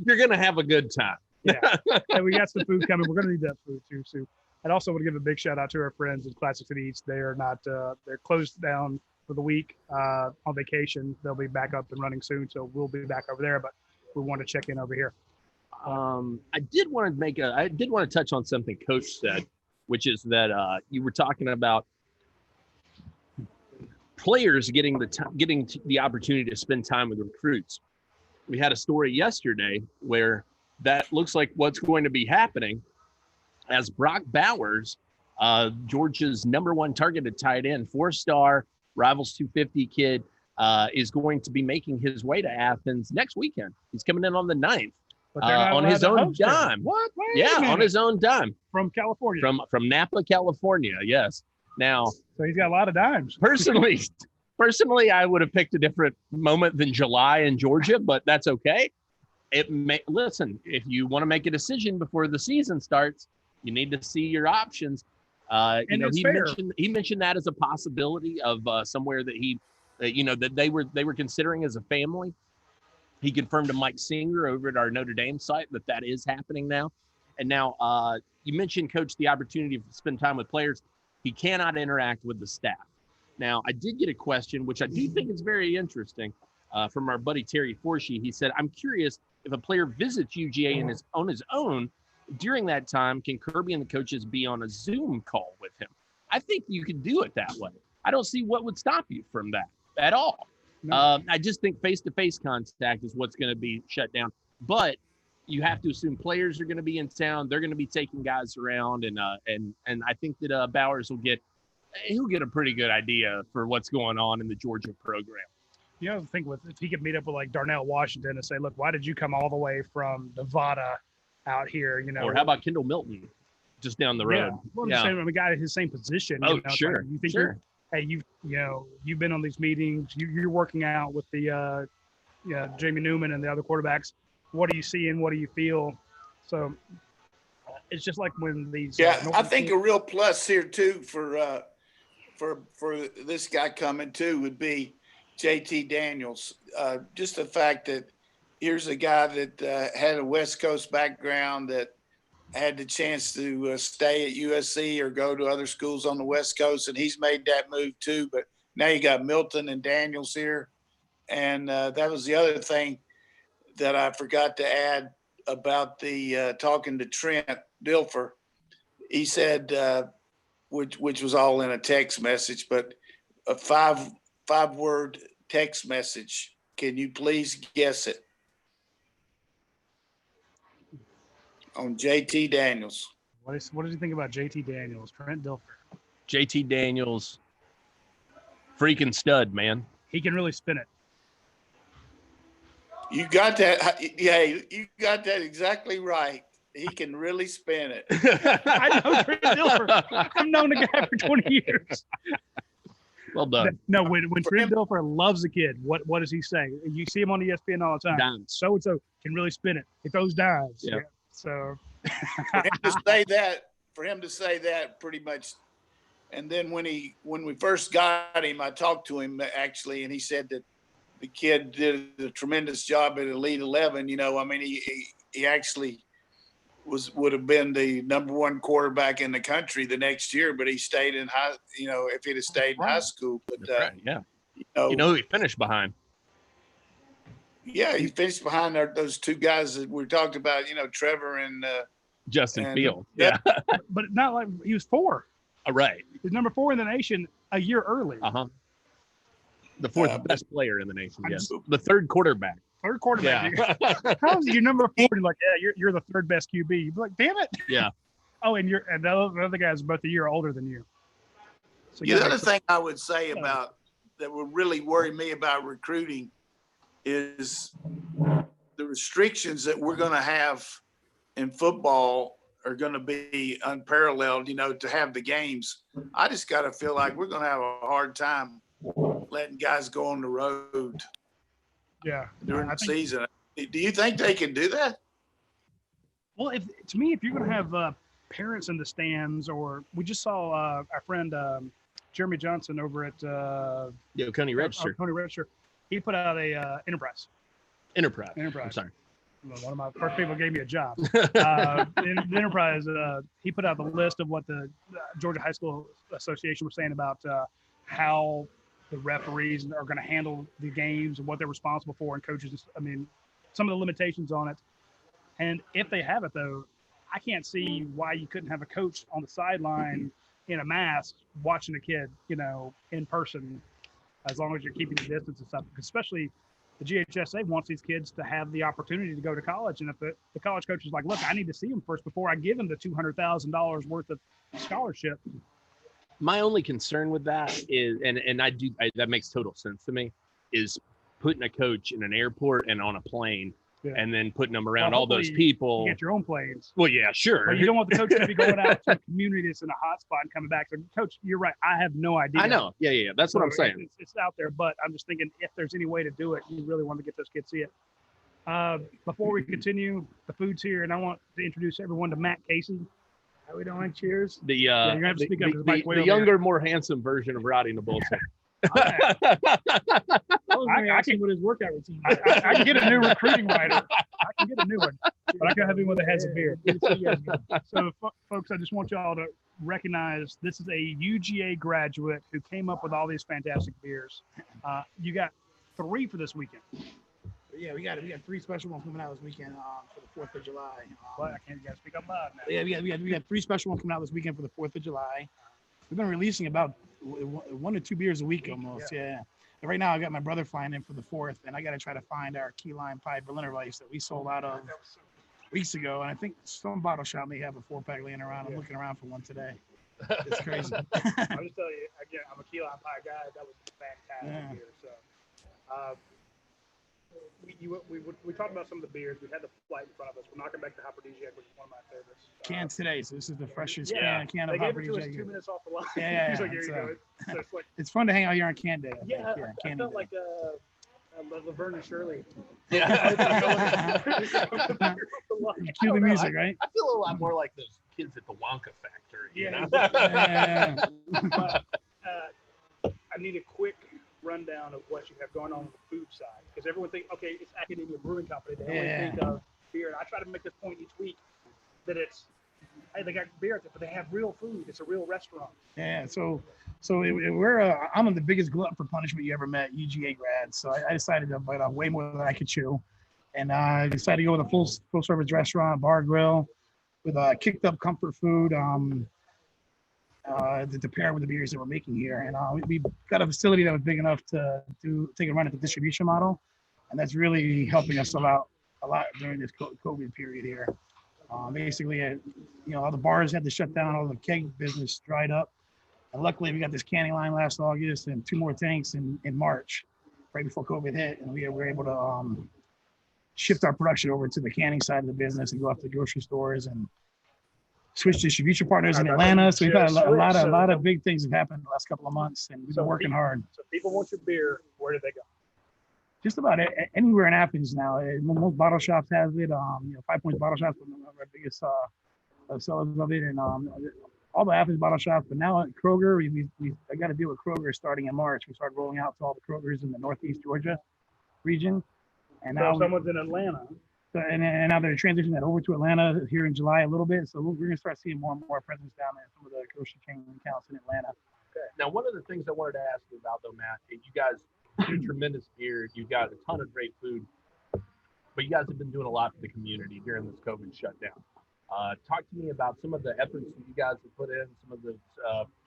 [SPEAKER 2] you're gonna have a good time.
[SPEAKER 1] Yeah. And we got some food coming. We're going to need that food too. So I'd also want to give a big shout out to our friends at Classic City Eats. They are not, they're closed down for the week on vacation. They'll be back up and running soon. So we'll be back over there, but we want to check in over here.
[SPEAKER 2] I did want to touch on something Coach said, which is that you were talking about players getting the opportunity to spend time with recruits. We had a story yesterday where that looks like what's going to be happening as Brock Bowers, Georgia's #1 targeted tight end, 4-star Rivals 250 kid, is going to be making his way to Athens next weekend. He's coming in on the 9th on his own dime.
[SPEAKER 1] What?
[SPEAKER 2] On his own dime.
[SPEAKER 1] From California.
[SPEAKER 2] From Napa, California. Yes. Now,
[SPEAKER 1] so he's got a lot of dimes.
[SPEAKER 2] Personally, I would have picked a different moment than July in Georgia, but that's okay. Listen, if you want to make a decision before the season starts, you need to see your options. He mentioned that as a possibility of somewhere that that they were considering as a family. He confirmed to Mike Singer over at our Notre Dame site that is happening now. And now you mentioned, Coach, the opportunity to spend time with players. He cannot interact with the staff. Now, I did get a question, which I do think is very interesting, from our buddy Terry Forshee. He said, I'm curious if a player visits UGA on his own, during that time, can Kirby and the coaches be on a Zoom call with him? I think you could do it that way. I don't see what would stop you from that at all. No. I just think face-to-face contact is what's going to be shut down. But you have to assume players are going to be in town. They're going to be taking guys around, and I think that Bowers will get a pretty good idea for what's going on in the Georgia program.
[SPEAKER 1] You know, think if he could meet up with like Darnell Washington and say, look, why did you come all the way from Nevada out here? You know,
[SPEAKER 2] or how about Kendall Milton, just down the road?
[SPEAKER 1] A guy in his same position.
[SPEAKER 2] Oh, sure,
[SPEAKER 1] you think
[SPEAKER 2] sure.
[SPEAKER 1] You've been on these meetings. You're working out with the Jamie Newman and the other quarterbacks. What are you seeing? What do you feel? So it's just like when these.
[SPEAKER 3] I think a real plus here too for this guy coming too would be JT Daniels. Just the fact that here's a guy that had a West Coast background, that had the chance to stay at USC or go to other schools on the West Coast, and he's made that move too. But now you got Milton and Daniels here. And that was the other thing that I forgot to add about the talking to Trent Dilfer. He said, which was all in a text message, but a five-word text message. Can you please guess it? On JT Daniels.
[SPEAKER 1] What did you think about JT Daniels, Trent Dilfer?
[SPEAKER 2] JT Daniels, freaking stud, man.
[SPEAKER 1] He can really spin it.
[SPEAKER 3] You got that. Yeah, you got that exactly right. He can really spin it.
[SPEAKER 1] I know Trent Dilfer. I've known the guy for 20 years.
[SPEAKER 2] Well done.
[SPEAKER 1] No, when Trent Dilfer loves a kid, what does he say? You see him on ESPN all the time.
[SPEAKER 2] Dimes.
[SPEAKER 1] So-and-so can really spin it. He throws dimes.
[SPEAKER 2] Yeah.
[SPEAKER 1] So
[SPEAKER 3] for him to say that pretty much. And then when we first got him, I talked to him actually, and he said that the kid did a tremendous job at Elite 11. He actually would have been the #1 quarterback in the country the next year, but he stayed in high. If he'd have stayed in high school, but
[SPEAKER 2] right, yeah. Who he finished behind?
[SPEAKER 3] Yeah, he finished behind those two guys that we talked about. Trevor and
[SPEAKER 2] Justin
[SPEAKER 3] and
[SPEAKER 2] Fields. Yeah.
[SPEAKER 1] But not like he was 4.
[SPEAKER 2] Right.
[SPEAKER 1] He's number 4 in the nation a year early.
[SPEAKER 2] The fourth best player in the nation.
[SPEAKER 1] I
[SPEAKER 2] Yes.
[SPEAKER 1] just-
[SPEAKER 2] The third quarterback.
[SPEAKER 1] Third quarterback.
[SPEAKER 2] Yeah.
[SPEAKER 1] How is you number 4? You're like, yeah, you're the third best QB. You'd be like, damn it.
[SPEAKER 2] Yeah.
[SPEAKER 1] Oh, and the other guys both a year older than you. So
[SPEAKER 3] the other thing I would say about that would really worry me about recruiting is the restrictions that we're going to have in football are going to be unparalleled, to have the games. I just got to feel like we're going to have a hard time letting guys go on the road during the season. Do you think they can do that?
[SPEAKER 1] Well, if you're going to have parents in the stands, or we just saw our friend Jeremy Johnson over at
[SPEAKER 2] Coney Register.
[SPEAKER 1] Coney Register. He put out a Enterprise.
[SPEAKER 2] I'm sorry.
[SPEAKER 1] One of my first people gave me a job. In the Enterprise, he put out the list of what the Georgia High School Association was saying about how the referees are going to handle the games and what they're responsible for, and coaches. I mean, some of the limitations on it. And if they have it, though, I can't see why you couldn't have a coach on the sideline in a mask watching a kid, in person, as long as you're keeping the distance and stuff. Especially the GHSA wants these kids to have the opportunity to go to college. And if the college coach is like, look, I need to see him first before I give him the $200,000 worth of scholarship.
[SPEAKER 2] My only concern with that is, and that makes total sense to me, is putting a coach in an airport and on a plane. Yeah. And then putting them around all those people.
[SPEAKER 1] You get your own planes.
[SPEAKER 2] Well, yeah, sure.
[SPEAKER 1] But you don't want the coach to be going out to a community that's in a hot spot and coming back. So, Coach, you're right. I have no idea.
[SPEAKER 2] I know. Yeah. That's what I'm saying.
[SPEAKER 1] It's out there, but I'm just thinking if there's any way to do it, you really want to get those kids to see it. Before we continue, the food's here, and I want to introduce everyone to Matt Casey. How are we doing? Cheers.
[SPEAKER 2] You're gonna have to speak up. The younger, more handsome version of riding the bullshit.
[SPEAKER 1] I can with his workout routine. I can get a new recruiting writer. I can get a new one, but I can have him with a heads of beer. So, folks, I just want y'all to recognize this is a UGA graduate who came up with all these fantastic beers. You got 3 for this weekend.
[SPEAKER 5] Yeah, we got 3 special ones coming out this weekend for the 4th of July.
[SPEAKER 1] I can't get speak up loud now.
[SPEAKER 5] Yeah, we got 3 special ones coming out this weekend for the 4th of July. We've been releasing about 1 to 2 beers a week almost. Yeah. And right now, I got my brother flying in for the 4th, and I got to try to find our key lime pie Berliner Weiss that we sold out of weeks ago. And I think some bottle shop may have a 4-pack laying around. I'm looking around for one today. It's crazy.
[SPEAKER 1] I'll just tell you again, I'm a key lime pie guy. That was fantastic beer. So. We talked about some of the beers. We had the flight in front of us. We're knocking back the Hoperdesiac, which is one of my favorites.
[SPEAKER 5] Cans today, so this is the freshest can of
[SPEAKER 1] Hoperdesiac. They gave it to us 2 minutes off the line. Yeah, like, here you go. So it's, like,
[SPEAKER 5] it's fun to hang out here on Can Day.
[SPEAKER 1] I felt like Laverne and Shirley.
[SPEAKER 2] Yeah.
[SPEAKER 5] Cue the music, right?
[SPEAKER 2] I feel a lot more like those kids at the Wonka factory.
[SPEAKER 1] But, I need a quick rundown of what you have going on the food side, because everyone thinks, okay, it's Academia Brewing Company. They only think of beer, and I try to make this point each week that it's, hey, they got beer at it, but they have real food. It's a real restaurant.
[SPEAKER 5] Yeah, so I'm the biggest glutton for punishment you ever met, UGA grad. So I decided to bite off way more than I could chew, and I decided to go with a full service restaurant, bar, grill, with kicked up comfort food. To pair with the beers that we're making here. And we got a facility that was big enough to take a run at the distribution model. And that's really helping us a lot during this COVID period here. Basically, all the bars had to shut down, all the keg business dried up. And luckily, we got this canning line last August and 2 more tanks in March, right before COVID hit. And we were able to shift our production over to the canning side of the business and go up to grocery stores and switch distribution partners in Atlanta. So we've had a lot of big things have happened in the last couple of months, and we've been working hard.
[SPEAKER 1] So people want your beer. Where do they go?
[SPEAKER 5] Just about anywhere in Athens now. Most bottle shops have it. 5 Points Bottle Shops, one of our biggest sellers of it, and all the Athens bottle shops. But now at Kroger, I got to deal with Kroger starting in March. We started rolling out to all the Krogers in the Northeast Georgia region, and now
[SPEAKER 1] someone's in Atlanta.
[SPEAKER 5] And now they're transitioning that over to Atlanta here in July a little bit. So we're going to start seeing more and more presence down there in some of the grocery chain accounts in Atlanta.
[SPEAKER 2] Okay. Now, one of the things I wanted to ask you about, though, Matt, you guys do tremendous beer. You've got a ton of great food. but you guys have been doing a lot for the community during this COVID shutdown. Talk to me about some of the efforts that you guys have put in, some of the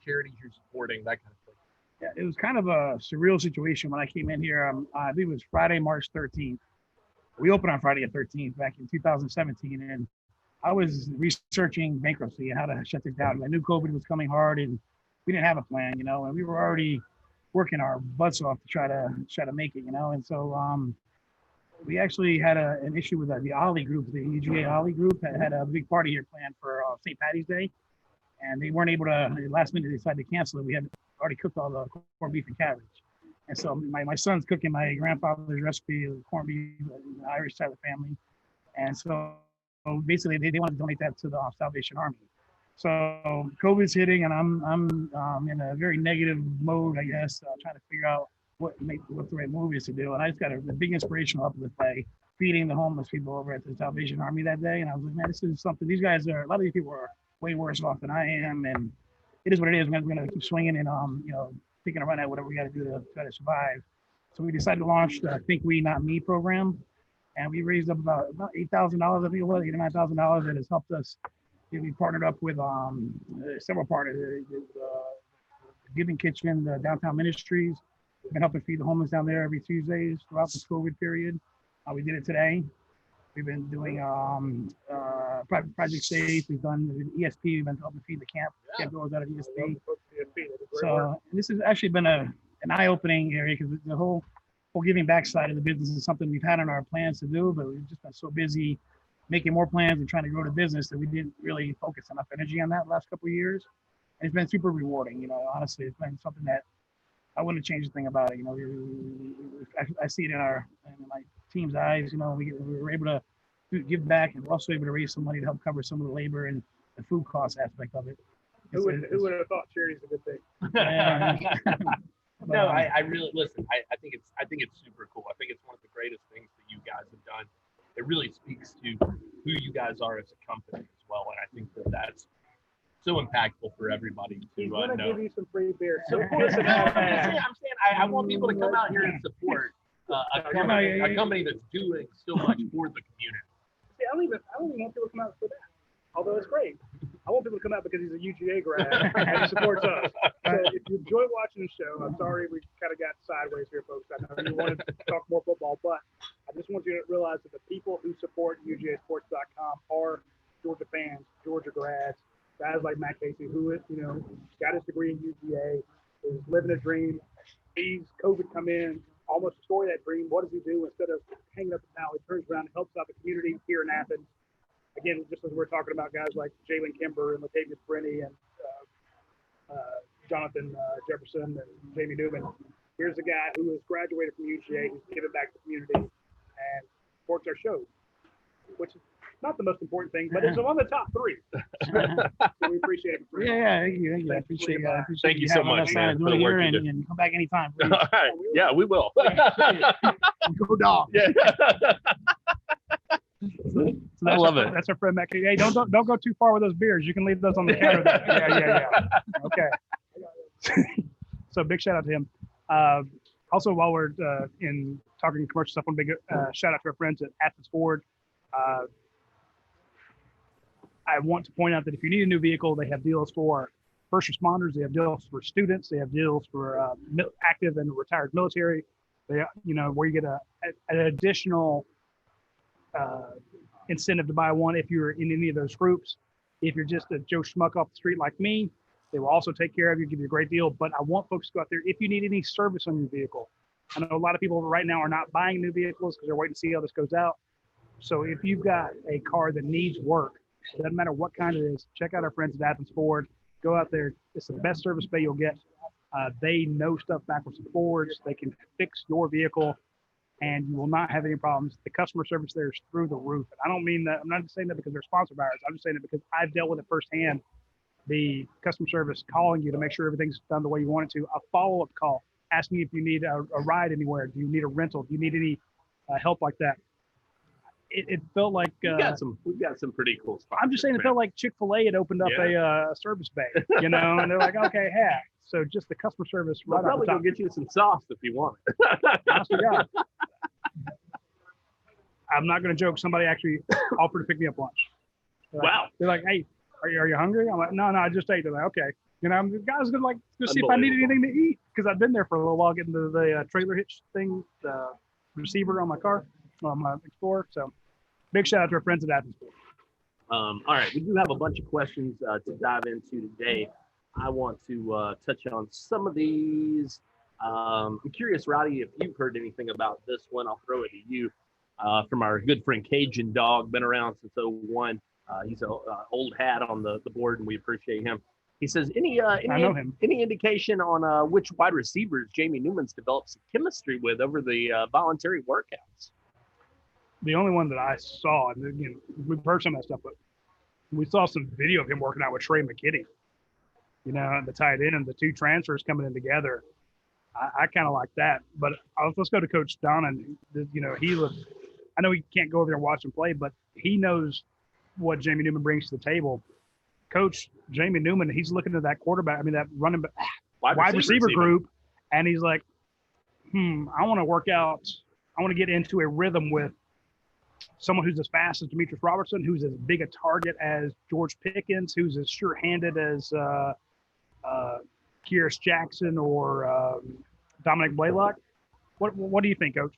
[SPEAKER 2] charities you're supporting, that kind of thing.
[SPEAKER 5] Yeah, it was kind of a surreal situation when I came in here. I think it was Friday, March 13th. We opened on Friday the 13th back in 2017, and I was researching bankruptcy and how to shut this down. I knew COVID was coming hard, and we didn't have a plan, and we were already working our butts off to try to make it, and so we actually had an issue with the Ollie group, the UGA Ollie group had a big party here planned for St. Patty's Day, and they weren't able to. Last minute, they decided to cancel it. We had already cooked all the corned beef and cabbage, and so my son's cooking my grandfather's recipe of corned beef, the Irish side of the family, and so basically they want to donate that to the Salvation Army. So COVID's hitting, and I'm in a very negative mode, I guess, trying to figure out what the right move is to do. And I just got a big inspirational uplift by feeding the homeless people over at the Salvation Army that day. And I was like, man, this is something. These guys a lot of these people are way worse off than I am, and it is what it is. We're gonna keep swinging and taking a run at whatever we got to do to try to survive. So we decided to launch the Think We Not Me program, and we raised up about $8,000. I think it was $89,000, and it's helped us. We partnered up with several partners, Giving Kitchen, the Downtown Ministries. We've been helping feed the homeless down there every Tuesdays throughout this COVID period. We did it today. We've been doing Project Safe. We've done ESP. We've been helping feed the camp goers out of ESP. So this has actually been an eye-opening area, because the whole giving back side of the business is something we've had on our plans to do, but we've just been so busy making more plans and trying to grow the business that we didn't really focus enough energy on that last couple of years. And it's been super rewarding. Honestly, it's been something that I wouldn't change a thing about it. I see it in my team's eyes. We were able to give back, and we're also able to raise some money to help cover some of the labor and the food cost aspect of it.
[SPEAKER 1] Who would have thought charity is a good thing?
[SPEAKER 5] Yeah.
[SPEAKER 2] No, I really listen. I think it's super cool. I think it's one of the greatest things that you guys have done. It really speaks to who you guys are as a company as well, and I think that's so impactful for everybody to
[SPEAKER 1] He's gonna
[SPEAKER 2] know.
[SPEAKER 1] give you some free beer.
[SPEAKER 2] So, I'm saying I want people to come out here and support a company that's doing so much for the community.
[SPEAKER 1] See, I don't even want people to come out for that. Although it's great. I want people to come out because he's a UGA grad and he supports us. So if you enjoy watching the show, I'm sorry we kind of got sideways here, folks. I know you wanted to talk more football, but I just want you to realize that the people who support UGAsports.com are Georgia fans, Georgia grads, guys like Matt Casey, who got his degree in UGA, is living a dream. He's COVID come in, almost destroy that dream. What does he do? Instead of hanging up the towel, he turns around and helps out the community here in Athens. Again, just as we're talking about guys like Jalen Kimber and Latavius Brenny and Jonathan Jefferson and Jamie Newman, here's a guy who has graduated from UGA, who's given back to the community and supports our show, which is not the most important thing, but it's among the top three. So we appreciate it.
[SPEAKER 5] Yeah, thank you. I appreciate
[SPEAKER 2] Thank you so much, man, for the work you do.
[SPEAKER 5] And come back anytime, please.
[SPEAKER 2] All right. Yeah, we will.
[SPEAKER 5] Go dog.
[SPEAKER 2] Yeah.
[SPEAKER 1] So
[SPEAKER 2] I love it.
[SPEAKER 1] That's our friend Matt. Hey, don't go too far with those beers. You can leave those on the counter there. Yeah. Okay. So big shout out to him. Also, while we're in talking commercial stuff, one big shout out to our friends at Athens Ford. I want to point out that if you need a new vehicle, they have deals for first responders. They have deals for students. They have deals for active and retired military. They, where you get an additional incentive to buy one if you're in any of those groups. If you're just a Joe Schmuck off the street like me, they will also take care of you, give you a great deal. But I want folks to go out there if you need any service on your vehicle. I know a lot of people right now are not buying new vehicles because they're waiting to see how this goes out. So if you've got a car that needs work, it doesn't matter what kind it is, check out our friends at Athens Ford. Go out there. It's the best service bay you'll get. They know stuff backwards and forwards. They can fix your vehicle and you will not have any problems. The customer service there is through the roof. And I don't mean that. I'm not just saying that because they're sponsored by ours. I'm just saying it because I've dealt with it firsthand. The customer service calling you to make sure everything's done the way you want it to. A follow-up call asking if you need a ride anywhere. Do you need a rental? Do you need any help like that? It felt like
[SPEAKER 2] we've got some pretty cool spots.
[SPEAKER 1] I'm just saying, it felt like Chick-fil-A had opened up a service bay, and they're like, okay, heck. So just the customer service.
[SPEAKER 2] We'll probably go get you some sauce if you want it.
[SPEAKER 1] Honestly, yeah. I'm not going to joke. Somebody actually offered to pick me up lunch.
[SPEAKER 2] Wow.
[SPEAKER 1] They're like, hey, are you hungry? I'm like, no, I just ate. They're like, okay. You know, the guys going to like to see if I need anything to eat because I've been there for a little while getting the trailer hitch thing, the receiver on my car, on my Explorer. So big shout out to our friends at Axius.
[SPEAKER 2] All right, we do have a bunch of questions to dive into today. I want to touch on some of these. I'm curious, Roddy, if you've heard anything about this one. I'll throw it to you from our good friend Cajun Dog, been around since '01. He's an old hat on the board, and we appreciate him. He says, any indication on which wide receivers Jamie Newman's developed some chemistry with over the voluntary workouts?
[SPEAKER 1] The only one that I saw, and you know, we've heard some of that stuff, but we saw some video of him working out with Trey McKitty. You know, the tight end, the two transfers coming in together. I kind of like that. But let's go to Coach Donnan. You know, I know he can't go over there and watch him play, but he knows what Jamie Newman brings to the table. Coach Jamie Newman, he's looking at that quarterback, that running back, wide receiver group, and he's like, I want to work out. I want to get into a rhythm with someone who's as fast as Demetrius Robertson, who's as big a target as George Pickens, who's as sure-handed as Kearis Jackson or Dominic Blaylock. What do you think, Coach?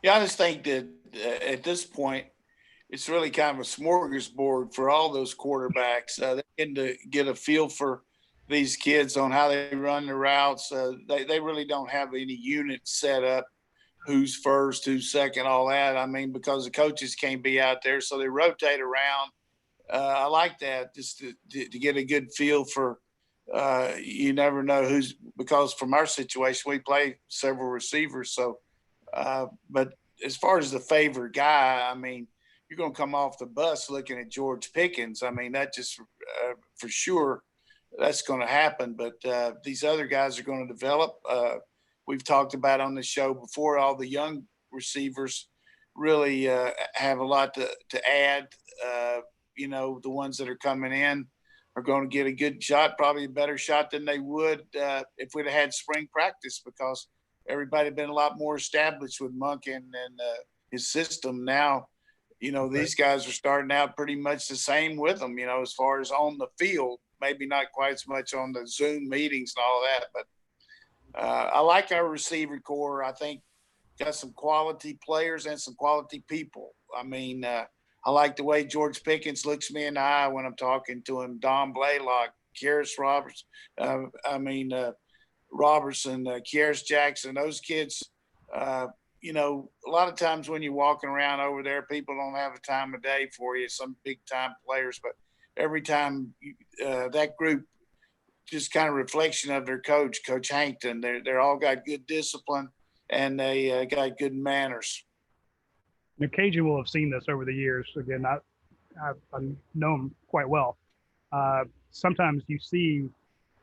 [SPEAKER 3] Yeah, I just think that at this point, it's really kind of a smorgasbord for all those quarterbacks. They're getting to get a feel for these kids on how they run the routes. They really don't have any units set up, who's first, who's second, all that. Because the coaches can't be out there, so they rotate around. I like that, just to get a good feel for you never know who's – because from our situation, we play several receivers. So, but as far as the favorite guy, you're going to come off the bus looking at George Pickens. That just for sure that's going to happen. But these other guys are going to develop. We've talked about on the show before, all the young receivers really have a lot to add. The ones that are coming in are going to get a good shot, probably a better shot than they would if we'd have had spring practice, because everybody had been a lot more established with Monken and his system. Now, these guys are starting out pretty much the same with them, as far as on the field, maybe not quite as much on the Zoom meetings and all that. But I like our receiver core. I think got some quality players and some quality people. I like the way George Pickens looks me in the eye when I'm talking to him. Don Blaylock, Kearis Robertson, Kearis Jackson, those kids, a lot of times when you're walking around over there, people don't have a time of day for you, some big-time players. But every time that group, just kind of reflection of their coach, Coach Hankton, they're all got good discipline, and they got good manners.
[SPEAKER 1] Now, Cajun will have seen this over the years. Again, I've known him quite well. Sometimes you see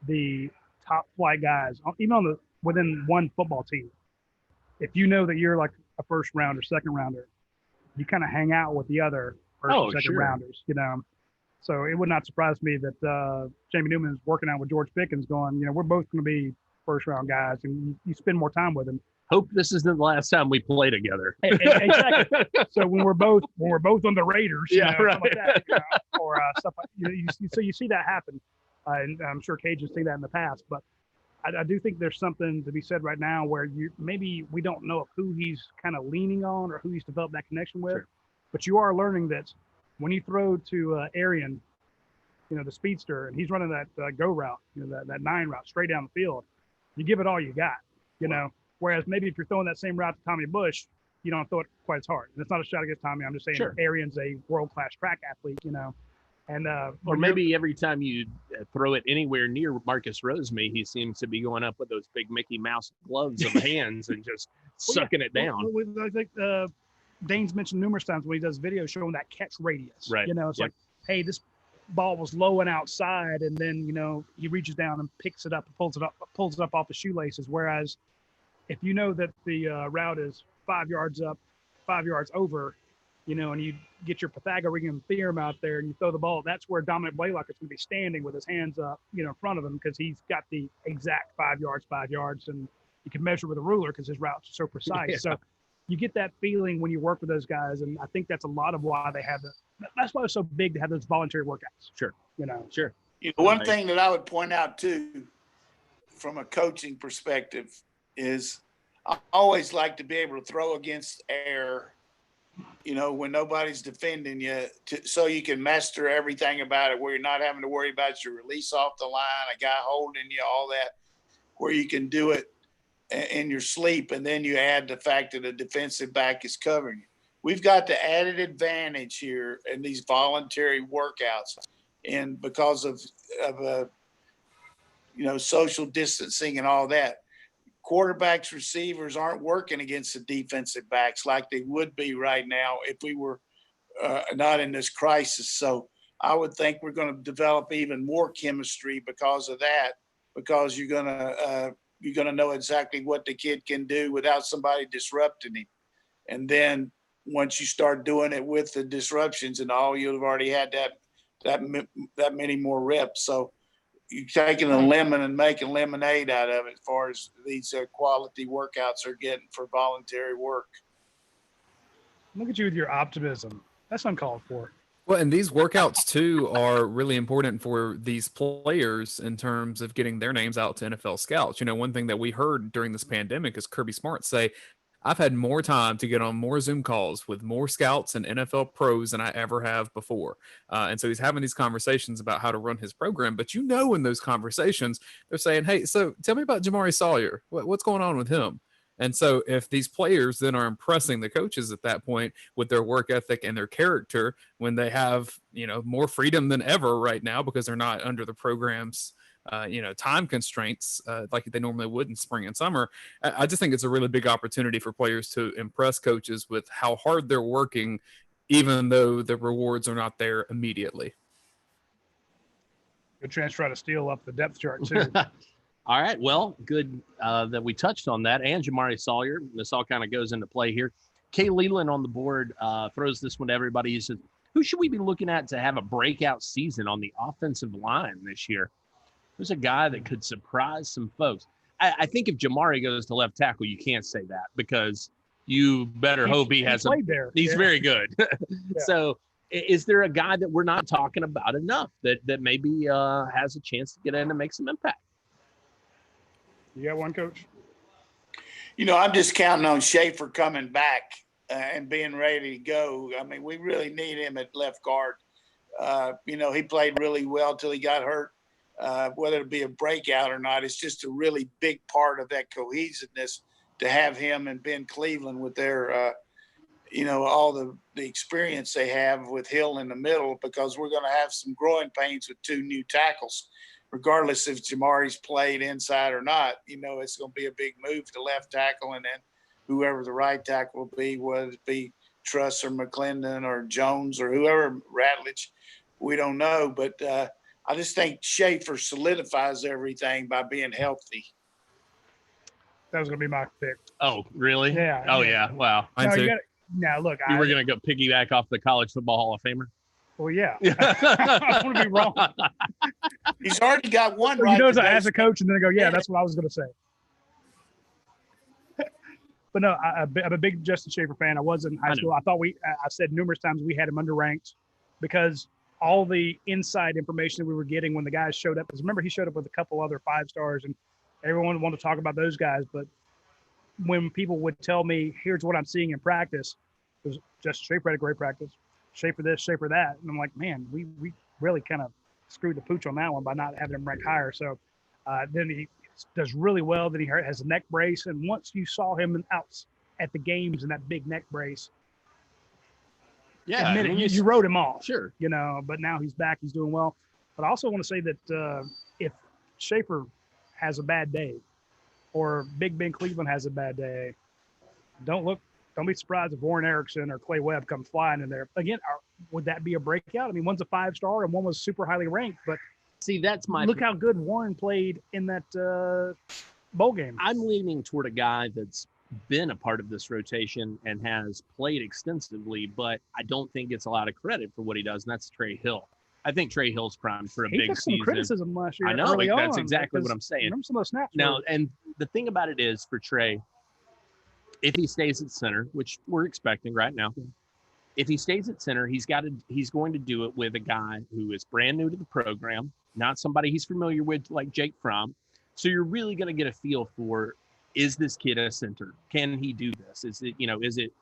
[SPEAKER 1] the top flight guys, even within one football team. If you know that you're like a first rounder, second rounder, you kind of hang out with the other first and second rounders, So it would not surprise me that Jamie Newman is working out with George Pickens going, we're both going to be first round guys, and you spend more time with them.
[SPEAKER 2] Hope this isn't the last time we play together.
[SPEAKER 1] Exactly. So when we're both on the Raiders,
[SPEAKER 2] right.
[SPEAKER 1] like that, or stuff like so you see that happen, and I'm sure Cajuns see that in the past. But I do think there's something to be said right now where maybe we don't know who he's kind of leaning on or who he's developed that connection with, but you are learning that when you throw to Arian, the speedster, and he's running that go route, that 9 route straight down the field, you give it all you got, Whereas maybe if you're throwing that same route to Tommy Bush, you don't throw it quite as hard. And it's not a shot against Tommy. I'm just saying Arian's a world-class track athlete, And
[SPEAKER 2] or maybe every time you throw it anywhere near Marcus Rosemary, he seems to be going up with those big Mickey Mouse gloves of hands and just sucking it down.
[SPEAKER 1] I think Dane's mentioned numerous times when he does videos showing that catch radius.
[SPEAKER 2] Right.
[SPEAKER 1] It's like, hey, this ball was low and outside, and then he reaches down and picks it up and pulls it up off the shoelaces. Whereas if you know that the route is 5 yards up, 5 yards over, and you get your Pythagorean theorem out there and you throw the ball, that's where Dominic Blaylock is going to be standing with his hands up, in front of him, because he's got the exact 5 yards, and you can measure with a ruler because his routes are so precise. So you get that feeling when you work with those guys, and I think that's a lot of why they have that's why it's so big to have those voluntary workouts.
[SPEAKER 2] Sure.
[SPEAKER 1] Sure.
[SPEAKER 3] One thing that I would point out too, from a coaching perspective, is I always like to be able to throw against air, when nobody's defending you, so you can master everything about it, where you're not having to worry about your release off the line, a guy holding you, all that, where you can do it in your sleep, and then you add the fact that a defensive back is covering you. We've got the added advantage here in these voluntary workouts, and because of social distancing and all that, quarterbacks, receivers aren't working against the defensive backs like they would be right now if we were not in this crisis. So I would think we're going to develop even more chemistry because of that, because you're going to know exactly what the kid can do without somebody disrupting him. And then once you start doing it with the disruptions and all, you'll have already had that many more reps. So you're taking a lemon and making lemonade out of it as far as these quality workouts are getting for voluntary work.
[SPEAKER 1] Look at you with your optimism. That's uncalled for.
[SPEAKER 4] Well, and these workouts too are really important for these players in terms of getting their names out to NFL scouts. One thing that we heard during this pandemic is Kirby Smart say, I've had more time to get on more Zoom calls with more scouts and NFL pros than I ever have before. And so he's having these conversations about how to run his program. But in those conversations, they're saying, hey, so tell me about Jamari Sawyer. What's going on with him? And so if these players then are impressing the coaches at that point with their work ethic and their character, when they have, more freedom than ever right now because they're not under the program's time constraints like they normally would in spring and summer. I just think it's a really big opportunity for players to impress coaches with how hard they're working, even though the rewards are not there immediately.
[SPEAKER 1] Good chance to try to steal up the depth chart too.
[SPEAKER 2] All right. Well, good that we touched on that. And Jamari Sawyer. This all kind of goes into play here. Kay Leland on the board throws this one to everybody. He says, who should we be looking at to have a breakout season on the offensive line this year? Who's a guy that could surprise some folks? I think if Jamari goes to left tackle, you can't say that because you better hope he has he's very good. Yeah. So is there a guy that we're not talking about enough that maybe has a chance to get in and make some impact?
[SPEAKER 1] You got one, Coach?
[SPEAKER 3] I'm just counting on Schaefer coming back and being ready to go. I mean, we really need him at left guard. He played really well till he got hurt. Whether it be a breakout or not, it's just a really big part of that cohesiveness to have him and Ben Cleveland with their, all the experience they have with Hill in the middle, because we're going to have some growing pains with two new tackles, regardless if Jamari's played inside or not. It's going to be a big move to left tackle, and then whoever the right tackle will be, whether it be Truss or McClendon or Jones or whoever, Ratledge, we don't know. But I just think Schaefer solidifies everything by being healthy.
[SPEAKER 1] That was going to be my pick.
[SPEAKER 2] Oh, really?
[SPEAKER 1] Yeah.
[SPEAKER 2] Oh, yeah. Wow.
[SPEAKER 1] Now, look.
[SPEAKER 2] You were going to go piggyback off the College Football Hall of Famer?
[SPEAKER 1] Well, yeah. I want to be wrong.
[SPEAKER 3] He's already got one right.
[SPEAKER 1] I ask a coach and then I go, yeah, that's what I was going to say. But no, I'm a big Justin Schaefer fan. I was in high school. I thought I said numerous times we had him underranked because all the inside information that we were getting when the guys showed up. Because remember, he showed up with a couple other 5-stars, and everyone wanted to talk about those guys. But when people would tell me, here's what I'm seeing in practice, it was Justin Schaefer had a great practice. Schaefer this, Schaefer that. And I'm like, man, we really kind of screwed the pooch on that one by not having him ranked higher. So then he does really well. Then he has a neck brace. And once you saw him out at the games in that big neck brace,
[SPEAKER 2] yeah,
[SPEAKER 1] you wrote him off.
[SPEAKER 2] Sure.
[SPEAKER 1] But now he's back. He's doing well. But I also want to say that if Schaefer has a bad day or Big Ben Cleveland has a bad day, don't be surprised if Warren Erickson or Clay Webb come flying in there. Again, would that be a breakout? I mean, one's a 5-star and one was super highly ranked, but
[SPEAKER 2] see, that's look
[SPEAKER 1] how good Warren played in that bowl game.
[SPEAKER 2] I'm leaning toward a guy that's been a part of this rotation and has played extensively, but I don't think gets a lot of credit for what he does, and that's Trey Hill. I think Trey Hill's primed for a big season.
[SPEAKER 1] Some criticism last year.
[SPEAKER 2] I know, that's exactly what I'm saying.
[SPEAKER 1] Remember some of those snaps.
[SPEAKER 2] Now, and the thing about it is for Trey, if he stays at center, which we're expecting right now, if he stays at center, he's going to do it with a guy who is brand new to the program, not somebody he's familiar with like Jake Fromm. So you're really going to get a feel for, is this kid a center? Can he do this?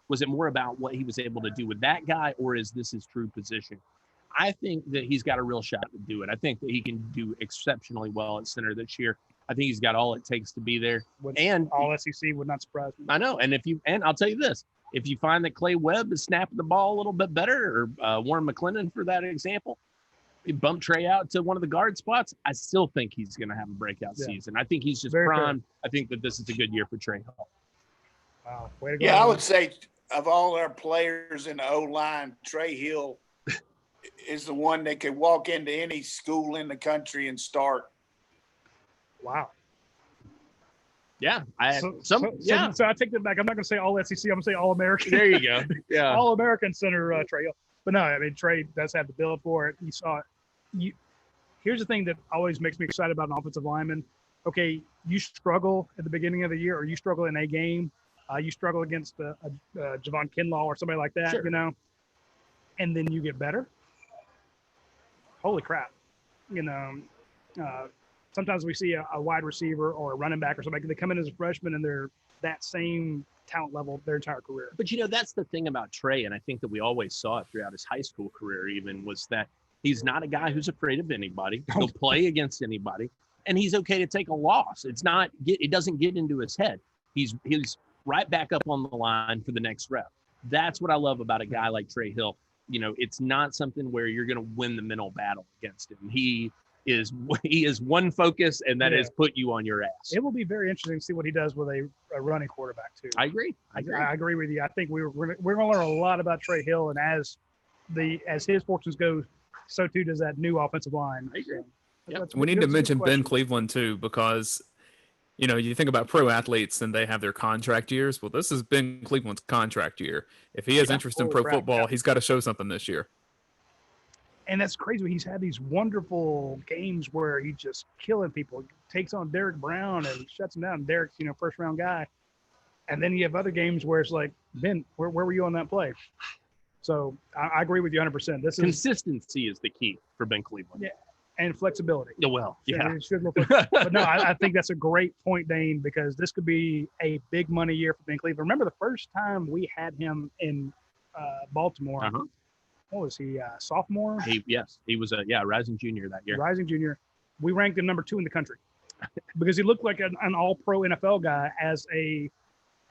[SPEAKER 2] Was it more about what he was able to do with that guy, or is this his true position? I think that he's got a real shot to do it. I think that he can do exceptionally well at center this year. I think he's got all it takes to be there. And
[SPEAKER 1] all SEC would not surprise me.
[SPEAKER 2] I know. And I'll tell you this, if you find that Clay Webb is snapping the ball a little bit better, or Warren McClendon, for that example, you bump Trey out to one of the guard spots, I still think he's going to have a breakout season. I think he's just primed. I think that this is a good year for Trey Hill.
[SPEAKER 1] Wow. Way to go.
[SPEAKER 3] Yeah, I would say of all our players in the O-line, Trey Hill is the one that could walk into any school in the country and start.
[SPEAKER 1] Wow.
[SPEAKER 2] Yeah.
[SPEAKER 1] So I take that back. I'm not going to say all SEC. I'm going to say all American.
[SPEAKER 2] There you go. Yeah.
[SPEAKER 1] All American center Trey Hill. But no, I mean, Trey does have the build for it. You saw it. Here's the thing that always makes me excited about an offensive lineman. Okay, you struggle at the beginning of the year, or you struggle in a game. You struggle against Javon Kinlaw or somebody like that,
[SPEAKER 2] Sure.
[SPEAKER 1] And then you get better. Holy crap. Sometimes we see a wide receiver or a running back or somebody, they come in as a freshman and they're that same talent level their entire career.
[SPEAKER 2] But that's the thing about Trey, and I think that we always saw it throughout his high school career even, was that he's not a guy who's afraid of anybody. He'll play against anybody, and he's okay to take a loss. It doesn't get into his head. He's right back up on the line for the next rep. That's what I love about a guy like Trey Hill. It's not something where you're going to win the mental battle against him. He is one focus, and that is put you on your ass.
[SPEAKER 1] It will be very interesting to see what he does with a running quarterback too.
[SPEAKER 2] I agree
[SPEAKER 1] with you. I think we're going to learn a lot about Trey Hill, and as his fortunes go, so too does that new offensive line.
[SPEAKER 2] I agree.
[SPEAKER 4] We need to mention Ben Cleveland too, because you think about pro athletes and they have their contract years. Well, this is Ben Cleveland's contract year. If he has interest in pro football, he's got to show something this year.
[SPEAKER 1] And that's crazy. He's had these wonderful games where he's just killing people. He takes on Derek Brown and shuts him down. Derek's, first round guy. And then you have other games where it's like, Ben, where were you on that play? So I agree with you 100%.
[SPEAKER 2] Consistency is the key for Ben Cleveland.
[SPEAKER 1] Yeah. And flexibility.
[SPEAKER 2] Well, yeah.
[SPEAKER 1] But no, I think that's a great point, Dane, because this could be a big money year for Ben Cleveland. Remember the first time we had him in Baltimore, what was he, sophomore?
[SPEAKER 2] He was a rising junior that year.
[SPEAKER 1] Rising junior. We ranked him number 2 in the country because he looked like an all-pro NFL guy as a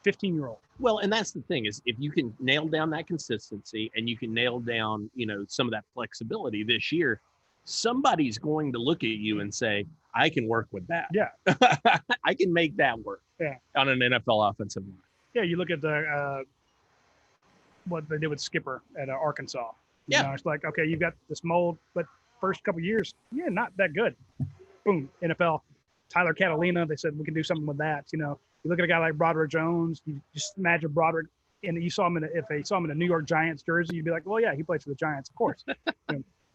[SPEAKER 1] 15-year-old.
[SPEAKER 2] Well, and that's the thing, is if you can nail down that consistency and you can nail down, some of that flexibility this year, somebody's going to look at you and say, I can work with that.
[SPEAKER 1] Yeah.
[SPEAKER 2] I can make that work on an NFL offensive line.
[SPEAKER 1] Yeah, you look at what they did with Skipper at Arkansas. It's like, okay, you've got this mold, but first couple of years, not that good. Boom, NFL. Tyler Catalina, they said we can do something with that. You look at a guy like Broderick Jones, you just imagine Broderick, and you saw him if they saw him in a New York Giants jersey, you'd be like, well, yeah, he plays for the Giants, of course.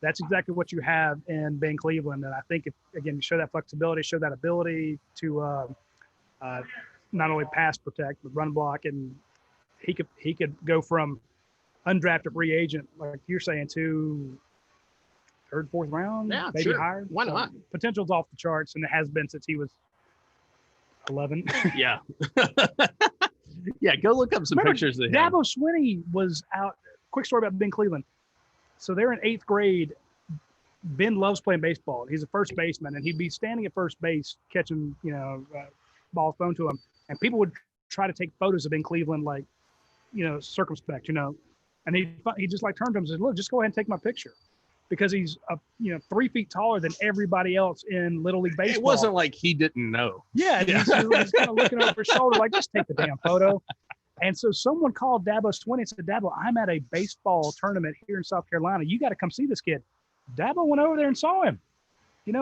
[SPEAKER 1] That's exactly what you have in Ben Cleveland. And I think, you show that flexibility, show that ability to not only pass protect, but run block. And he could go from undrafted free agent, like you're saying, to third, fourth round, maybe higher.
[SPEAKER 2] Why not?
[SPEAKER 1] Potential's off the charts, and it has been since he was 11.
[SPEAKER 2] Yeah. Yeah, go look up some pictures of him.
[SPEAKER 1] Dabo Swinney was out. Quick story about Ben Cleveland. So they're in 8th grade. Ben loves playing baseball. He's a first baseman, and he'd be standing at first base catching, balls thrown to him. And people would try to take photos of Ben Cleveland, like, circumspect, And he just like turned to him and said, look, just go ahead and take my picture. Because he's 3 feet taller than everybody else in Little League baseball.
[SPEAKER 2] It wasn't like he didn't know.
[SPEAKER 1] Yeah, he's kind of looking over his shoulder, like, just take the damn photo. And so someone called Dabo Swinney and said, Dabo, I'm at a baseball tournament here in South Carolina. You got to come see this kid. Dabo went over there and saw him,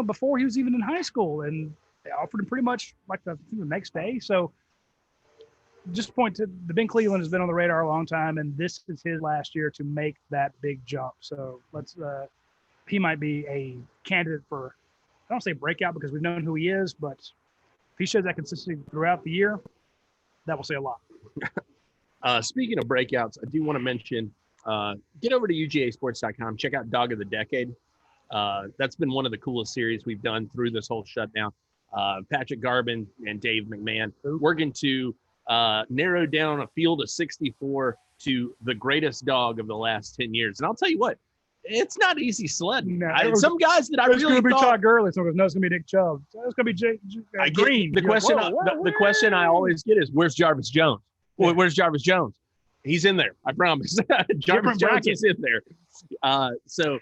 [SPEAKER 1] before he was even in high school. And they offered him pretty much like the next day. So just point to the Ben Cleveland has been on the radar a long time, and this is his last year to make that big jump. So he might be a candidate for, I don't say breakout because we've known who he is, but if he shows that consistency throughout the year, that will say a lot.
[SPEAKER 2] Speaking of breakouts, I do want to mention, get over to UGAsports.com. Check out Dog of the Decade. That's been one of the coolest series we've done through this whole shutdown. Patrick Garvin and Dave McMahon working to narrow down a field of 64 to the greatest dog of the last 10 years. And I'll tell you what, it's not easy sledding.
[SPEAKER 1] No,
[SPEAKER 2] Some guys that I
[SPEAKER 1] It's
[SPEAKER 2] really
[SPEAKER 1] going to be
[SPEAKER 2] thought,
[SPEAKER 1] Todd Gurley. So no, it's going to be Nick Chubb. So it's going to be
[SPEAKER 2] I get
[SPEAKER 1] Green.
[SPEAKER 2] the
[SPEAKER 1] You're like,
[SPEAKER 2] question.
[SPEAKER 1] whoa,
[SPEAKER 2] The question I always get is, "Where's Jarvis Jones?
[SPEAKER 1] Yeah.
[SPEAKER 2] Where's Jarvis Jones? He's in there. I promise. Jarvis
[SPEAKER 1] Different
[SPEAKER 2] Jones
[SPEAKER 1] bracket.
[SPEAKER 2] is in there." So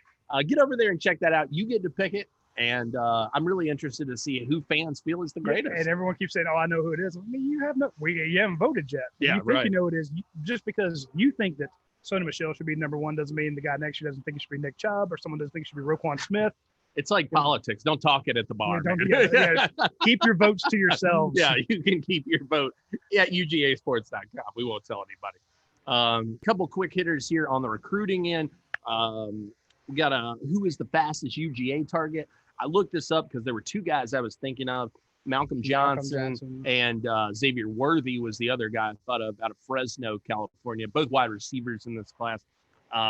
[SPEAKER 2] get over there and check that out. You get to pick it, and I'm really interested to see who fans feel is the greatest.
[SPEAKER 1] And everyone keeps saying, "Oh, I know who it is." I mean, you haven't voted yet.
[SPEAKER 2] Yeah,
[SPEAKER 1] you think
[SPEAKER 2] right.
[SPEAKER 1] you know who it is. Just because you think that Sony Michel should be number one doesn't mean the guy next year doesn't think it should be Nick Chubb, or someone doesn't think it should be Roquan Smith.
[SPEAKER 2] It's like politics. Don't talk it at the bar.
[SPEAKER 1] Yeah, keep your votes to yourselves.
[SPEAKER 2] Yeah, you can keep your vote at UGAsports.com. We won't tell anybody. Couple quick hitters here on the recruiting end. We got who is the fastest UGA target? I looked this up because there were two guys I was thinking of. Malcolm Johnson and Xavier Worthy was the other guy I thought of out of Fresno, California. Both wide receivers in this class.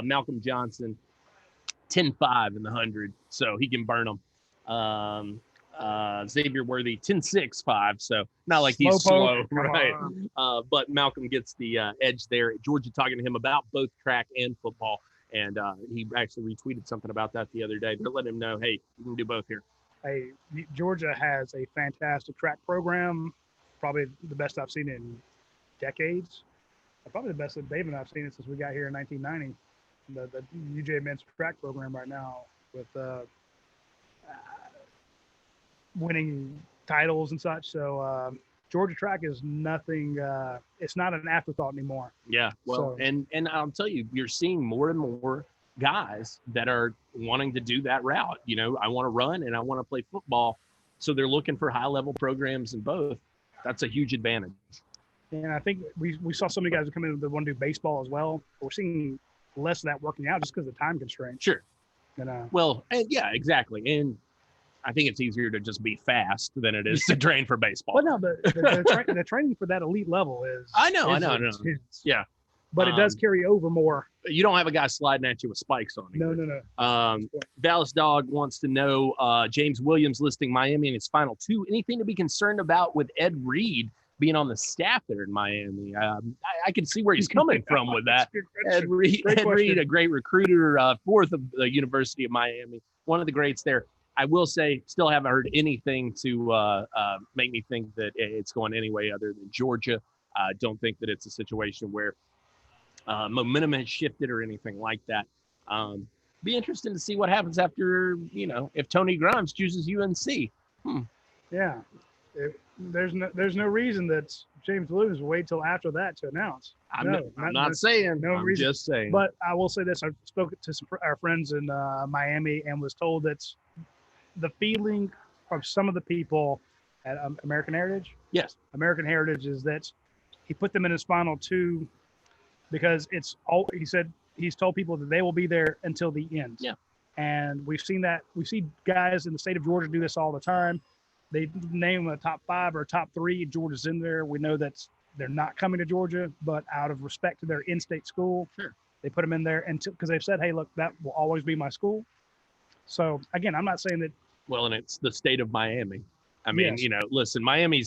[SPEAKER 2] Malcolm Johnson, 10.5 in the 100, so he can burn them. Xavier Worthy, 10.65, so not like he's slow, right? But Malcolm gets the edge there. Georgia talking to him about both track and football, and he actually retweeted something about that the other day. They're letting him know, hey, you can do both here.
[SPEAKER 1] Hey, Georgia has a fantastic track program, probably the best I've seen in decades. Probably the best that Dave and I've seen it since we got here in 1990. The UGA men's track program right now with winning titles and such. So Georgia track is nothing. It's not an afterthought anymore.
[SPEAKER 2] Yeah, well,
[SPEAKER 1] So-
[SPEAKER 2] and I'll tell you, you're seeing more and more guys that are wanting to do that route. You know, I want to run and I want to play football, so they're looking for high-level programs in both. That's a huge advantage.
[SPEAKER 1] And I think we saw so many guys who come in that want to do baseball as well. We're seeing less of that working out just because of the time constraints.
[SPEAKER 2] Sure.
[SPEAKER 1] And,
[SPEAKER 2] Well, and yeah, exactly. And I think it's easier to just be fast than it is to train for baseball.
[SPEAKER 1] well, no, the training for that elite level is.
[SPEAKER 2] I know.
[SPEAKER 1] intense.
[SPEAKER 2] Yeah.
[SPEAKER 1] But it does carry over more.
[SPEAKER 2] You don't have a guy sliding at you with spikes on him.
[SPEAKER 1] No.
[SPEAKER 2] Dallas Dog wants to know James Williams listing Miami in his final two. Anything to be concerned about with Ed Reed being on the staff there in Miami? I can see where he's coming from with that. Ed Reed, a great recruiter, fourth of the University of Miami, one of the greats there. I will say, still haven't heard anything to make me think that it's going any way other than Georgia. I don't think that it's a situation where momentum has shifted or anything like that. Be interesting to see what happens after, if Tony Grimes chooses UNC.
[SPEAKER 1] Yeah. There's no reason that James Williams will wait till after that to announce.
[SPEAKER 2] I'm not saying.
[SPEAKER 1] no
[SPEAKER 2] I'm
[SPEAKER 1] reason.
[SPEAKER 2] just saying.
[SPEAKER 1] But I will say this: I spoke to our friends in Miami and was told that the feeling from some of the people at American Heritage.
[SPEAKER 2] Yes.
[SPEAKER 1] American Heritage is that he put them in his final two because it's all he said. He's told people that they will be there until the end.
[SPEAKER 2] Yeah.
[SPEAKER 1] And we've seen that. We see guys in the state of Georgia do this all the time. They name a top 5 or top 3. Georgia's in there. We know that they're not coming to Georgia, but out of respect to their in-state school,
[SPEAKER 2] sure,
[SPEAKER 1] they put them in there until because they've said, "Hey, look, that will always be my school." So again, I'm not saying that.
[SPEAKER 2] Well, and it's the state of Miami. I mean,
[SPEAKER 1] Yes.
[SPEAKER 2] Listen, Miami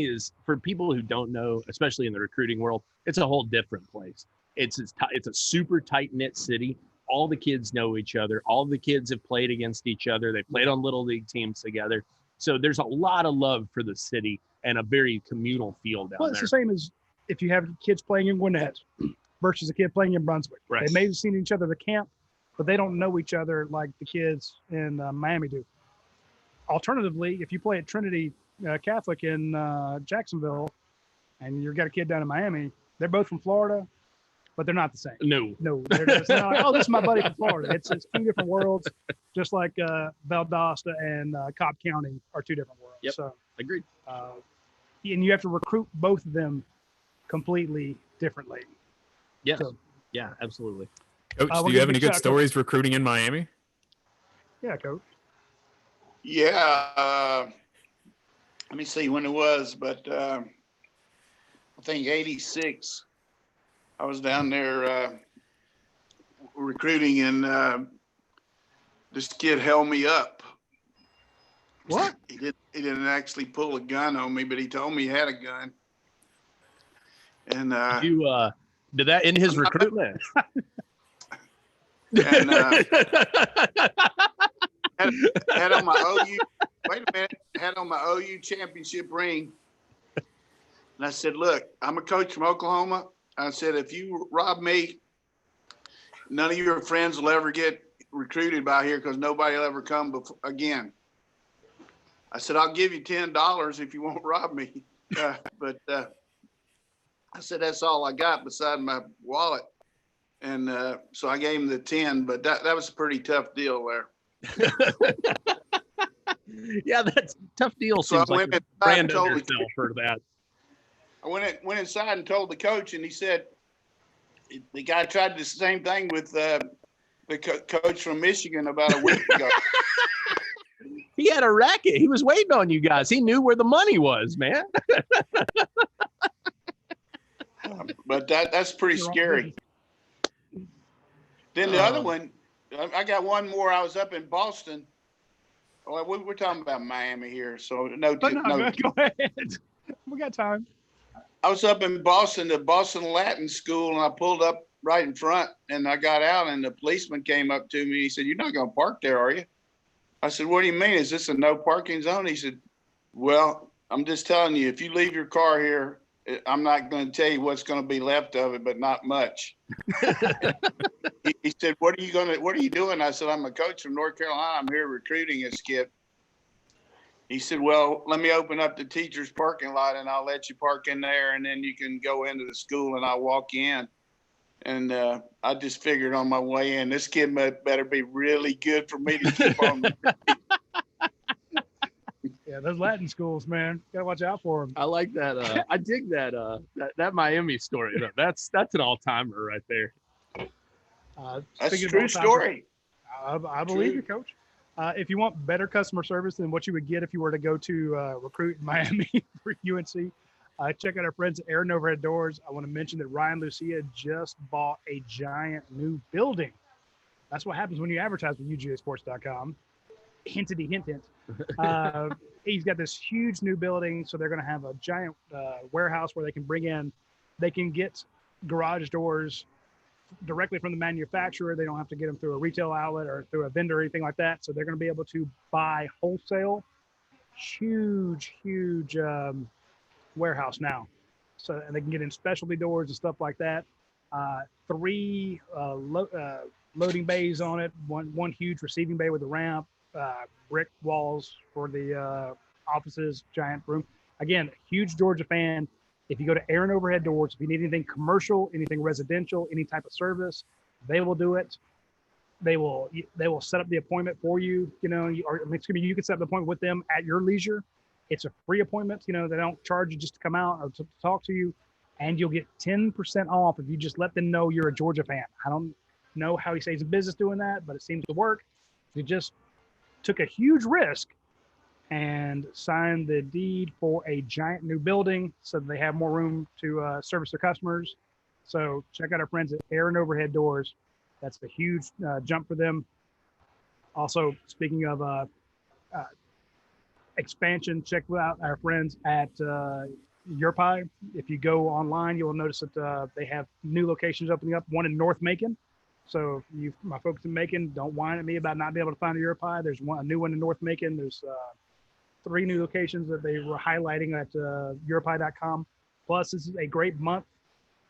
[SPEAKER 2] is, for people who don't know, especially in the recruiting world, it's a whole different place. It's a super tight knit city. All the kids know each other. All the kids have played against each other. They played on little league teams together. So there's a lot of love for the city and a very communal feel down
[SPEAKER 1] Well, it's
[SPEAKER 2] there.
[SPEAKER 1] the same as if you have kids playing in Gwinnett versus a kid playing in Brunswick.
[SPEAKER 2] Right.
[SPEAKER 1] They may have seen each other at the camp, but they don't know each other like the kids in Miami do. Alternatively, if you play at Trinity Catholic in Jacksonville and you've got a kid down in Miami, they're both from Florida, but they're not the same.
[SPEAKER 2] No.
[SPEAKER 1] They're just not like, oh, this is my buddy from Florida. It's two different worlds, just like Valdosta and Cobb County are two different worlds.
[SPEAKER 2] Yep.
[SPEAKER 1] So,
[SPEAKER 2] Agreed.
[SPEAKER 1] and you have to recruit both of them completely differently.
[SPEAKER 2] Yes.
[SPEAKER 1] So-
[SPEAKER 2] Yeah, absolutely.
[SPEAKER 4] Coach,
[SPEAKER 1] we'll
[SPEAKER 4] do you
[SPEAKER 1] give
[SPEAKER 4] have
[SPEAKER 1] you
[SPEAKER 4] any
[SPEAKER 1] a
[SPEAKER 4] good
[SPEAKER 1] shot, Coach.
[SPEAKER 4] stories recruiting in Miami?
[SPEAKER 1] Yeah, Coach.
[SPEAKER 3] Yeah. Let me see when it was, but I think 86. I was down there recruiting, and this kid held me up.
[SPEAKER 1] What?
[SPEAKER 3] He didn't actually pull a gun on me, but he told me he had a gun. And
[SPEAKER 2] You did that in his recruitment?
[SPEAKER 3] and had on my OU. Wait a minute. Had on my OU championship ring. And I said, "Look, I'm a coach from Oklahoma." I said, "If you rob me, none of your friends will ever get recruited by here because nobody will ever come again." I said, "I'll give you $10 if you won't rob me." But I said, "That's all I got beside my wallet." And so I gave him the 10, but that was a pretty tough deal there.
[SPEAKER 2] Yeah, that's a tough deal.
[SPEAKER 3] So
[SPEAKER 2] Seems
[SPEAKER 3] I
[SPEAKER 2] like
[SPEAKER 3] went
[SPEAKER 2] a
[SPEAKER 3] inside
[SPEAKER 2] brand
[SPEAKER 3] and told
[SPEAKER 2] under
[SPEAKER 3] the
[SPEAKER 2] yourself for that.
[SPEAKER 3] I went inside and told the coach, and he said the guy tried the same thing with the coach from Michigan about a week ago.
[SPEAKER 2] He had a racket. He was waiting on you guys. He knew where the money was, man.
[SPEAKER 3] But that's pretty scary. Then the other one, I got one more. I was up in Boston. Well, we're talking about Miami here, so no.
[SPEAKER 1] Go ahead. We got time.
[SPEAKER 3] I was up in Boston, the Boston Latin School, and I pulled up right in front, and I got out, and the policeman came up to me. He said, "You're not going to park there, are you?" I said, "What do you mean? Is this a no parking zone?" He said, "Well, I'm just telling you, if you leave your car here, I'm not going to tell you what's going to be left of it, but not much." He said, what are you doing? I said, "I'm a coach from North Carolina. I'm here recruiting this kid." He said, "Well, let me open up the teacher's parking lot and I'll let you park in there, and then you can go into the school and I'll walk you in." And I just figured on my way in, this kid better be really good for me to keep on.
[SPEAKER 1] Yeah, those Latin schools, man, gotta watch out for them.
[SPEAKER 2] I like that. I dig that. That Miami story. Though. That's an all timer right there.
[SPEAKER 3] That's a
[SPEAKER 1] Speaking of
[SPEAKER 3] true
[SPEAKER 1] all-time-
[SPEAKER 3] story.
[SPEAKER 1] I believe you, Coach. If you want better customer service than what you would get if you were to go to recruit in Miami for UNC, check out our friends at Air and Overhead Doors. I want to mention that Ryan Lucia just bought a giant new building. That's what happens when you advertise with UGAsports.com. Hintity hint hint. He's got this huge new building, so they're going to have a giant warehouse where they can get garage doors directly from the manufacturer. They don't have to get them through a retail outlet or through a vendor or anything like that. So they're going to be able to buy wholesale. Huge warehouse now. So, and they can get in specialty doors and stuff like that. 3 loading bays on it. One huge receiving bay with a ramp. Brick walls for the offices. Giant room. Again, huge Georgia fan. If you go to Air and Overhead Doors, if you need anything commercial, anything residential, any type of service, they will do it. They will set up the appointment for you. You know, you can set up the appointment with them at your leisure. It's a free appointment. You know, they don't charge you just to come out or to talk to you, and you'll get 10% off if you just let them know you're a Georgia fan. I don't know how he stays in business doing that, but it seems to work. You just took a huge risk and signed the deed for a giant new building so that they have more room to service their customers. So check out our friends at Air and Overhead Doors. That's a huge jump for them. Also, speaking of expansion, check out our friends at URPI. If you go online, you will notice that they have new locations opening up, one in North Macon. So my folks in Macon, don't whine at me about not being able to find a URPI. There's a new one in North Macon. There's 3 new locations that they were highlighting at URPI.com. Plus, this is a great month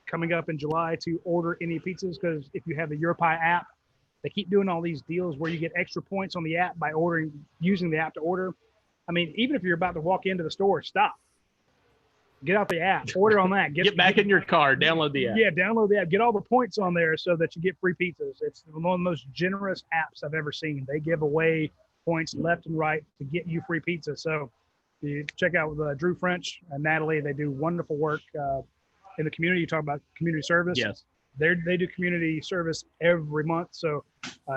[SPEAKER 1] coming up in July to order any pizzas, because if you have the URPI app, they keep doing all these deals where you get extra points on the app by using the app to order. I mean, even if you're about to walk into the store, stop. Get out the app, order on that.
[SPEAKER 2] Get back in your car, download the app.
[SPEAKER 1] Yeah, download the app. Get all the points on there so that you get free pizzas. It's one of the most generous apps I've ever seen. They give away points left and right to get you free pizza. So you check out with Drew French and Natalie. They do wonderful work in the community. You talk about community service.
[SPEAKER 2] Yes.
[SPEAKER 1] They do community service every month. So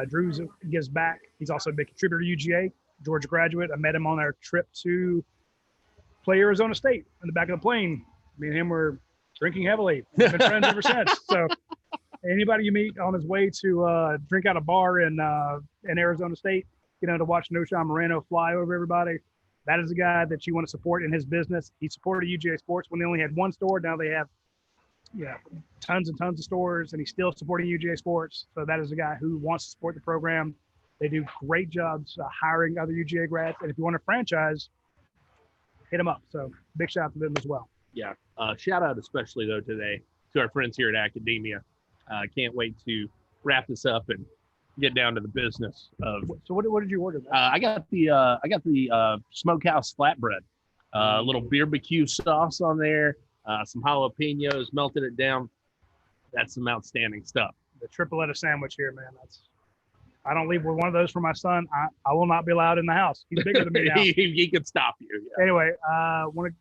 [SPEAKER 1] Drew gives back. He's also a big contributor to UGA, Georgia graduate. I met him on our trip to play Arizona State in the back of the plane. Me and him were drinking heavily. We've been friends ever since. So anybody you meet on his way to drink at a bar in Arizona State, to watch Noshan Moreno fly over everybody, that is a guy that you want to support in his business. He supported UGA Sports when they only had one store. Now they have tons and tons of stores, and he's still supporting UGA Sports. So that is a guy who wants to support the program. They do great jobs hiring other UGA grads. And if you want a franchise, hit them up. So big shout out to them as well.
[SPEAKER 2] Yeah. Shout out especially, though, today to our friends here at Academia. Can't wait to wrap this up and get down to the business of.
[SPEAKER 1] So what did you order?
[SPEAKER 2] I got the smokehouse flatbread, a little barbecue sauce on there, some jalapenos, melted it down. That's some outstanding stuff.
[SPEAKER 1] The tripletta sandwich here, man. I don't leave with one of those for my son. I will not be allowed in the house. He's bigger than me now.
[SPEAKER 2] He could stop you. Yeah.
[SPEAKER 1] Anyway, want to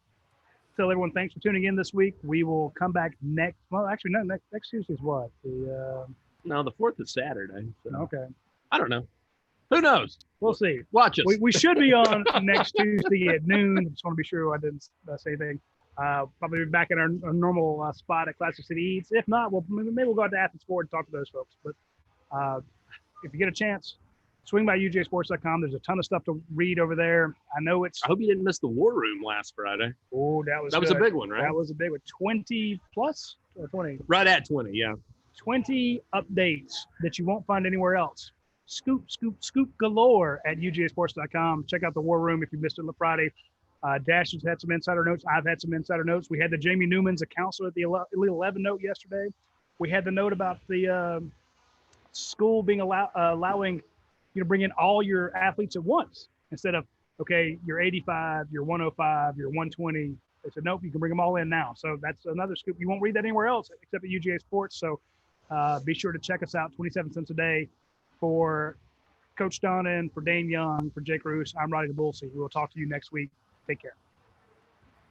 [SPEAKER 1] tell everyone thanks for tuning in this week. We will come back next Tuesday's what?
[SPEAKER 2] No, the 4th is Saturday. So.
[SPEAKER 1] Okay.
[SPEAKER 2] I don't know. Who knows?
[SPEAKER 1] We'll see.
[SPEAKER 2] Watch us.
[SPEAKER 1] We should be on next Tuesday at noon. Just want to be sure I didn't say anything. Probably be back in our normal spot at Classic City Eats. If not, maybe we'll go out to Athens Ford and talk to those folks. But if you get a chance, swing by UGAsports.com. There's a ton of stuff to read over there. I hope
[SPEAKER 2] you didn't miss the War Room last Friday.
[SPEAKER 1] Oh, that was
[SPEAKER 2] a big one, right?
[SPEAKER 1] That was a big one. 20 plus or 20?
[SPEAKER 2] Right at 20, yeah.
[SPEAKER 1] 20 updates that you won't find anywhere else. Scoop galore at UGAsports.com. Check out the War Room if you missed it on Friday. Dash has had some insider notes. I've had some insider notes. We had the Jamie Newman's, a counselor at the Elite 11 note yesterday. We had the note about the school being allowing you to bring in all your athletes at once instead of, okay, you're 85, you're 105, you're 120. They said, nope, you can bring them all in now. So that's another scoop. You won't read that anywhere else except at UGA Sports. So be sure to check us out, 27 cents a day. For Coach Donnan, for Dane Young, for Jake Roos, I'm Roddy DeBulsey. We will talk to you next week. Take care.